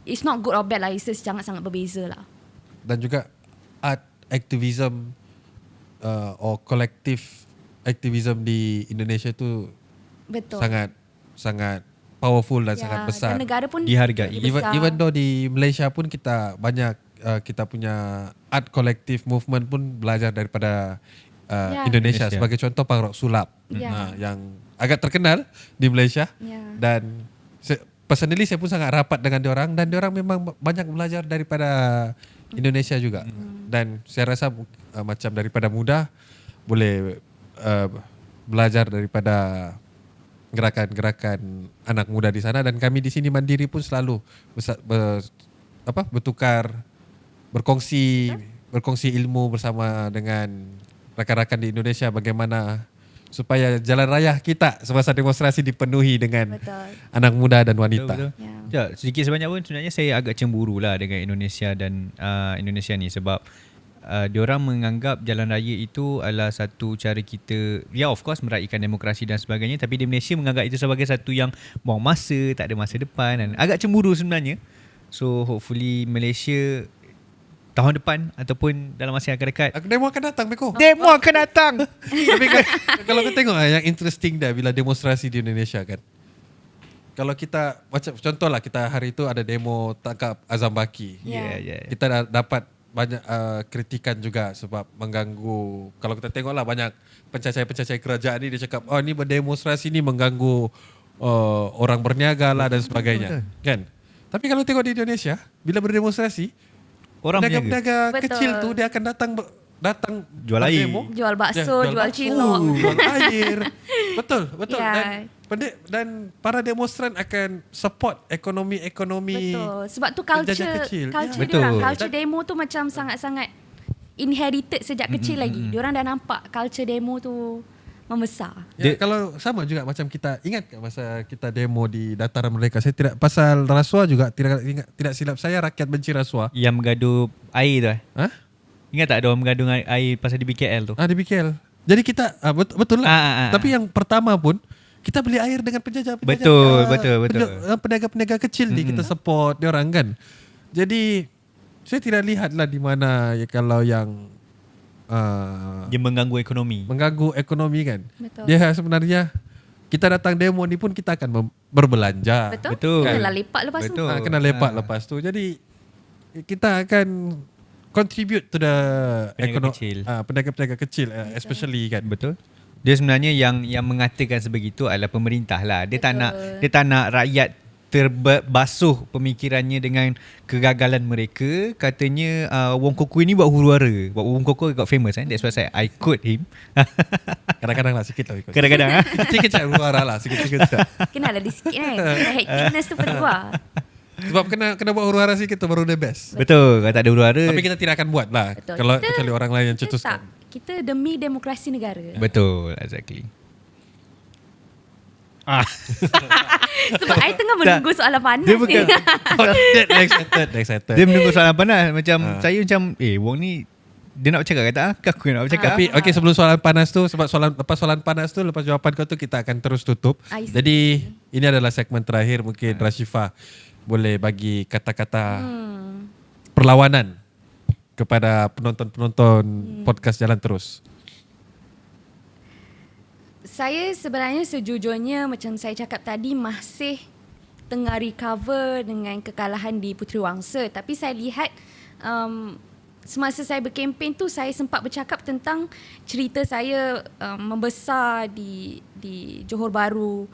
it's not good or bad lah. It's just sangat-sangat berbeza lah. Dan juga art activism or collective activism di Indonesia tu Betul. sangat powerful dan sangat besar. Dan negara pun Dihargai. Even though di Malaysia pun kita banyak kita punya art collective movement pun belajar daripada Indonesia. Sebagai contoh punk rock sulap yang agak terkenal di Malaysia. Dan personally saya pun sangat rapat dengan diorang, dan diorang memang banyak belajar daripada Indonesia juga. Dan saya rasa macam daripada muda boleh belajar daripada gerakan-gerakan anak muda di sana. Dan kami di sini Mandiri pun selalu bertukar, berkongsi ilmu bersama dengan rakan-rakan di Indonesia bagaimana supaya jalan raya kita semasa demonstrasi dipenuhi dengan anak muda dan wanita. Betul. Ya, sedikit sebanyak pun sebenarnya saya agak cemburu lah dengan Indonesia dan Indonesia ni, sebab diorang menganggap jalan raya itu adalah satu cara kita, ya of course meraihkan demokrasi dan sebagainya, tapi di Malaysia menganggap itu sebagai satu yang buang masa, tak ada masa depan, dan agak cemburu sebenarnya. So hopefully Malaysia tahun depan ataupun dalam masa yang akan dekat, Demo akan datang, Beko. demo akan datang. Tapi kalau kita tengok yang interesting dah bila demonstrasi di Indonesia kan. Kalau kita macam contohlah kita hari itu ada demo tangkap Azam Baki. Yeah. Kita dah dapat banyak kritikan juga sebab mengganggu. Kalau kita tengoklah banyak pencacai-pencacai kerajaan ni dia cakap, oh ni berdemonstrasi ni mengganggu orang berniaga lah dan sebagainya. Kan? Tapi kalau tengok di Indonesia, bila berdemonstrasi, Orang pedagang-pedagang kecil tu dia akan datang jual air, demo. Jual bakso, jual bakso, cilok. jual air. Betul. Ya. Dan para demonstran akan support ekonomi Betul. Sebab tu penjajah kecil. culture demo tu macam sangat-sangat inherited sejak kecil lagi. Diorang dah nampak culture demo tu membesar. Ya, kalau sama juga macam kita ingat tak masa kita demo di Dataran Merdeka, saya tidak pasal rasuah juga, tidak silap saya rakyat benci rasuah. yang menggaduh air tu. Ha? Ingat tak ada orang menggaduh air pasal di BKL tu? Di BKL. Jadi kita betul lah. Tapi Ah. yang pertama pun kita beli air dengan penjajah-penjajah. Betul. Peniaga-peniaga kecil ni kita support dia orang kan. Jadi saya tidak lihatlah di mana kalau yang Dia mengganggu ekonomi. mengganggu ekonomi kan. Betul. Dia sebenarnya kita datang demo ni pun kita akan berbelanja. Betul. Betul. Kena lepak lepas tu. Betul. Kena lepak lepas tu. Jadi kita akan contribute to the Peniaga kecil. Peniaga-peniaga kecil especially kan. Betul. Dia sebenarnya yang mengatakan sebegitu adalah pemerintah lah. Dia tak nak rakyat terbasuh pemikirannya dengan kegagalan mereka. Katanya Wong Koko ini buat huru-hara. Wong Koko got famous That's why I quote him. Kadang-kadang lah sikit lah ikut. Kadang-kadang Kecil-kecil huru-hara lah sikit-sikit. Kena ada sikit kan. Hecticness tu perlu lah. Sebab kena buat huru-hara sikit tu baru the best. Betul. Kalau tak ada huru-hara, Tapi kita tidak akan buat lah. Betul. Kalau Kita- kecuali orang lain yang Kita cetuskan. tak. Kita demi demokrasi negara. betul, exactly. Sebab I tengah menunggu soalan panas Dia bukan- ni. Dia excited. Dia menunggu soalan panas. Macam saya macam Wong ni dia nak bercakap ke tak? Aku nak bercakap. Tapi okay, sebelum soalan panas tu, sebab lepas soalan panas tu, lepas jawapan kau tu kita akan terus tutup. I see. Jadi ini adalah segmen terakhir, mungkin Rashifah boleh bagi kata-kata perlawanan kepada penonton-penonton podcast Jalan Terus. Saya sebenarnya sejujurnya macam saya cakap tadi masih tengah recover dengan kekalahan di Puteri Wangsa. Tapi saya lihat semasa saya berkempen tu saya sempat bercakap tentang cerita saya membesar di Johor Bahru,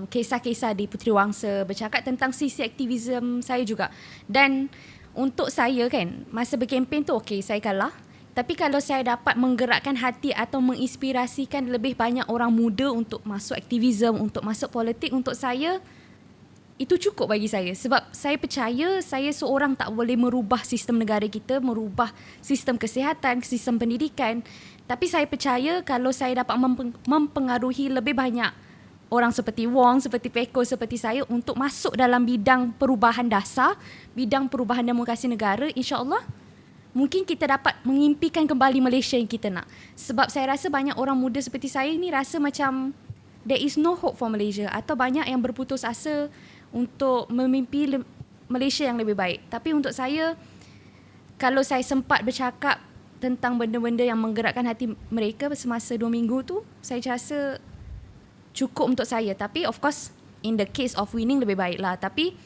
kisah-kisah di Puteri Wangsa, bercakap tentang sisi aktivisme saya juga. Dan untuk saya kan, masa berkempen tu okey saya kalah. Tapi kalau saya dapat menggerakkan hati atau menginspirasikan lebih banyak orang muda untuk masuk aktivisme, untuk masuk politik, untuk saya itu cukup bagi saya. Sebab saya percaya saya seorang tak boleh merubah sistem negara kita, merubah sistem kesihatan, sistem pendidikan. Tapi saya percaya kalau saya dapat mempengaruhi lebih banyak orang seperti Wong, seperti Peko, seperti saya untuk masuk dalam bidang perubahan dasar, bidang perubahan demokrasi negara, insya-Allah mungkin kita dapat mengimpikan kembali Malaysia yang kita nak. Sebab saya rasa banyak orang muda seperti saya ni rasa macam there is no hope for Malaysia atau banyak yang berputus asa untuk memimpi Malaysia yang lebih baik. Tapi untuk saya, kalau saya sempat bercakap tentang benda-benda yang menggerakkan hati mereka semasa 2 minggu tu, saya rasa cukup untuk saya. Tapi of course, in the case of winning lebih baik lah. Tapi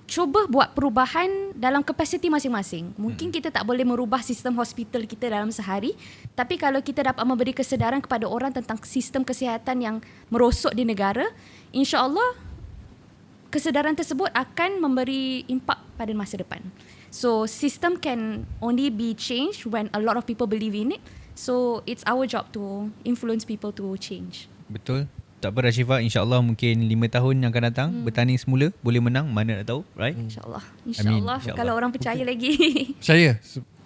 cuba buat perubahan dalam kapasiti masing-masing. Mungkin kita tak boleh merubah sistem hospital kita dalam sehari, tapi kalau kita dapat memberi kesedaran kepada orang tentang sistem kesihatan yang merosot di negara, insya-Allah kesedaran tersebut akan memberi impak pada masa depan. So system can only be changed when a lot of people believe in it. So it's our job to influence people to change. Betul. Tak apa Rashifah, insya-Allah mungkin 5 tahun yang akan datang bertanding semula boleh menang, mana nak tahu, right? InsyaAllah. Amin, InsyaAllah. insyaAllah. Kalau orang percaya lagi. Saya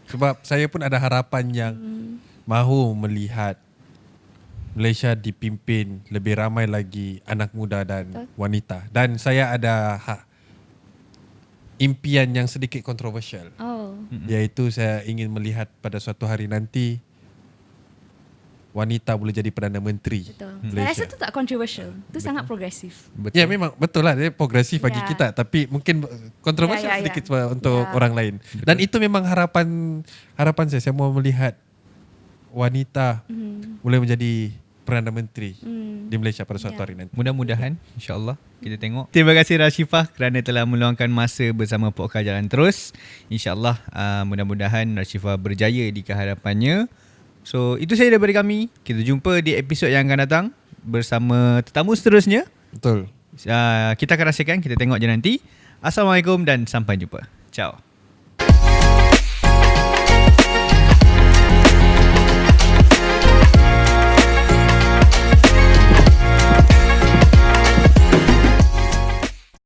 sebab saya pun ada harapan yang mahu melihat Malaysia dipimpin lebih ramai lagi anak muda dan wanita. Dan saya ada impian yang sedikit kontroversial. Oh. Iaitu saya ingin melihat pada suatu hari nanti wanita boleh jadi Perdana Menteri Betul. Saya Malaysia. rasa tu tak controversial. Tu sangat progresif. Betul. Ya memang betul lah, dia progresif bagi Ya. kita, tapi mungkin kontroversial Ya. sedikit untuk Ya. orang lain. Dan itu memang harapan saya. Saya mau melihat wanita boleh menjadi Perdana Menteri di Malaysia pada suatu hari nanti. Mudah-mudahan, insya-Allah kita tengok. Terima kasih Rashifah kerana telah meluangkan masa bersama podcast Jalan Terus. Insya-Allah mudah-mudahan Rashifah berjaya di kehadapannya. So itu saja daripada kami. Kita jumpa di episod yang akan datang bersama tetamu seterusnya. Betul. Kita akan rahsiakan, kita tengok je nanti. Assalamualaikum dan sampai jumpa. Ciao.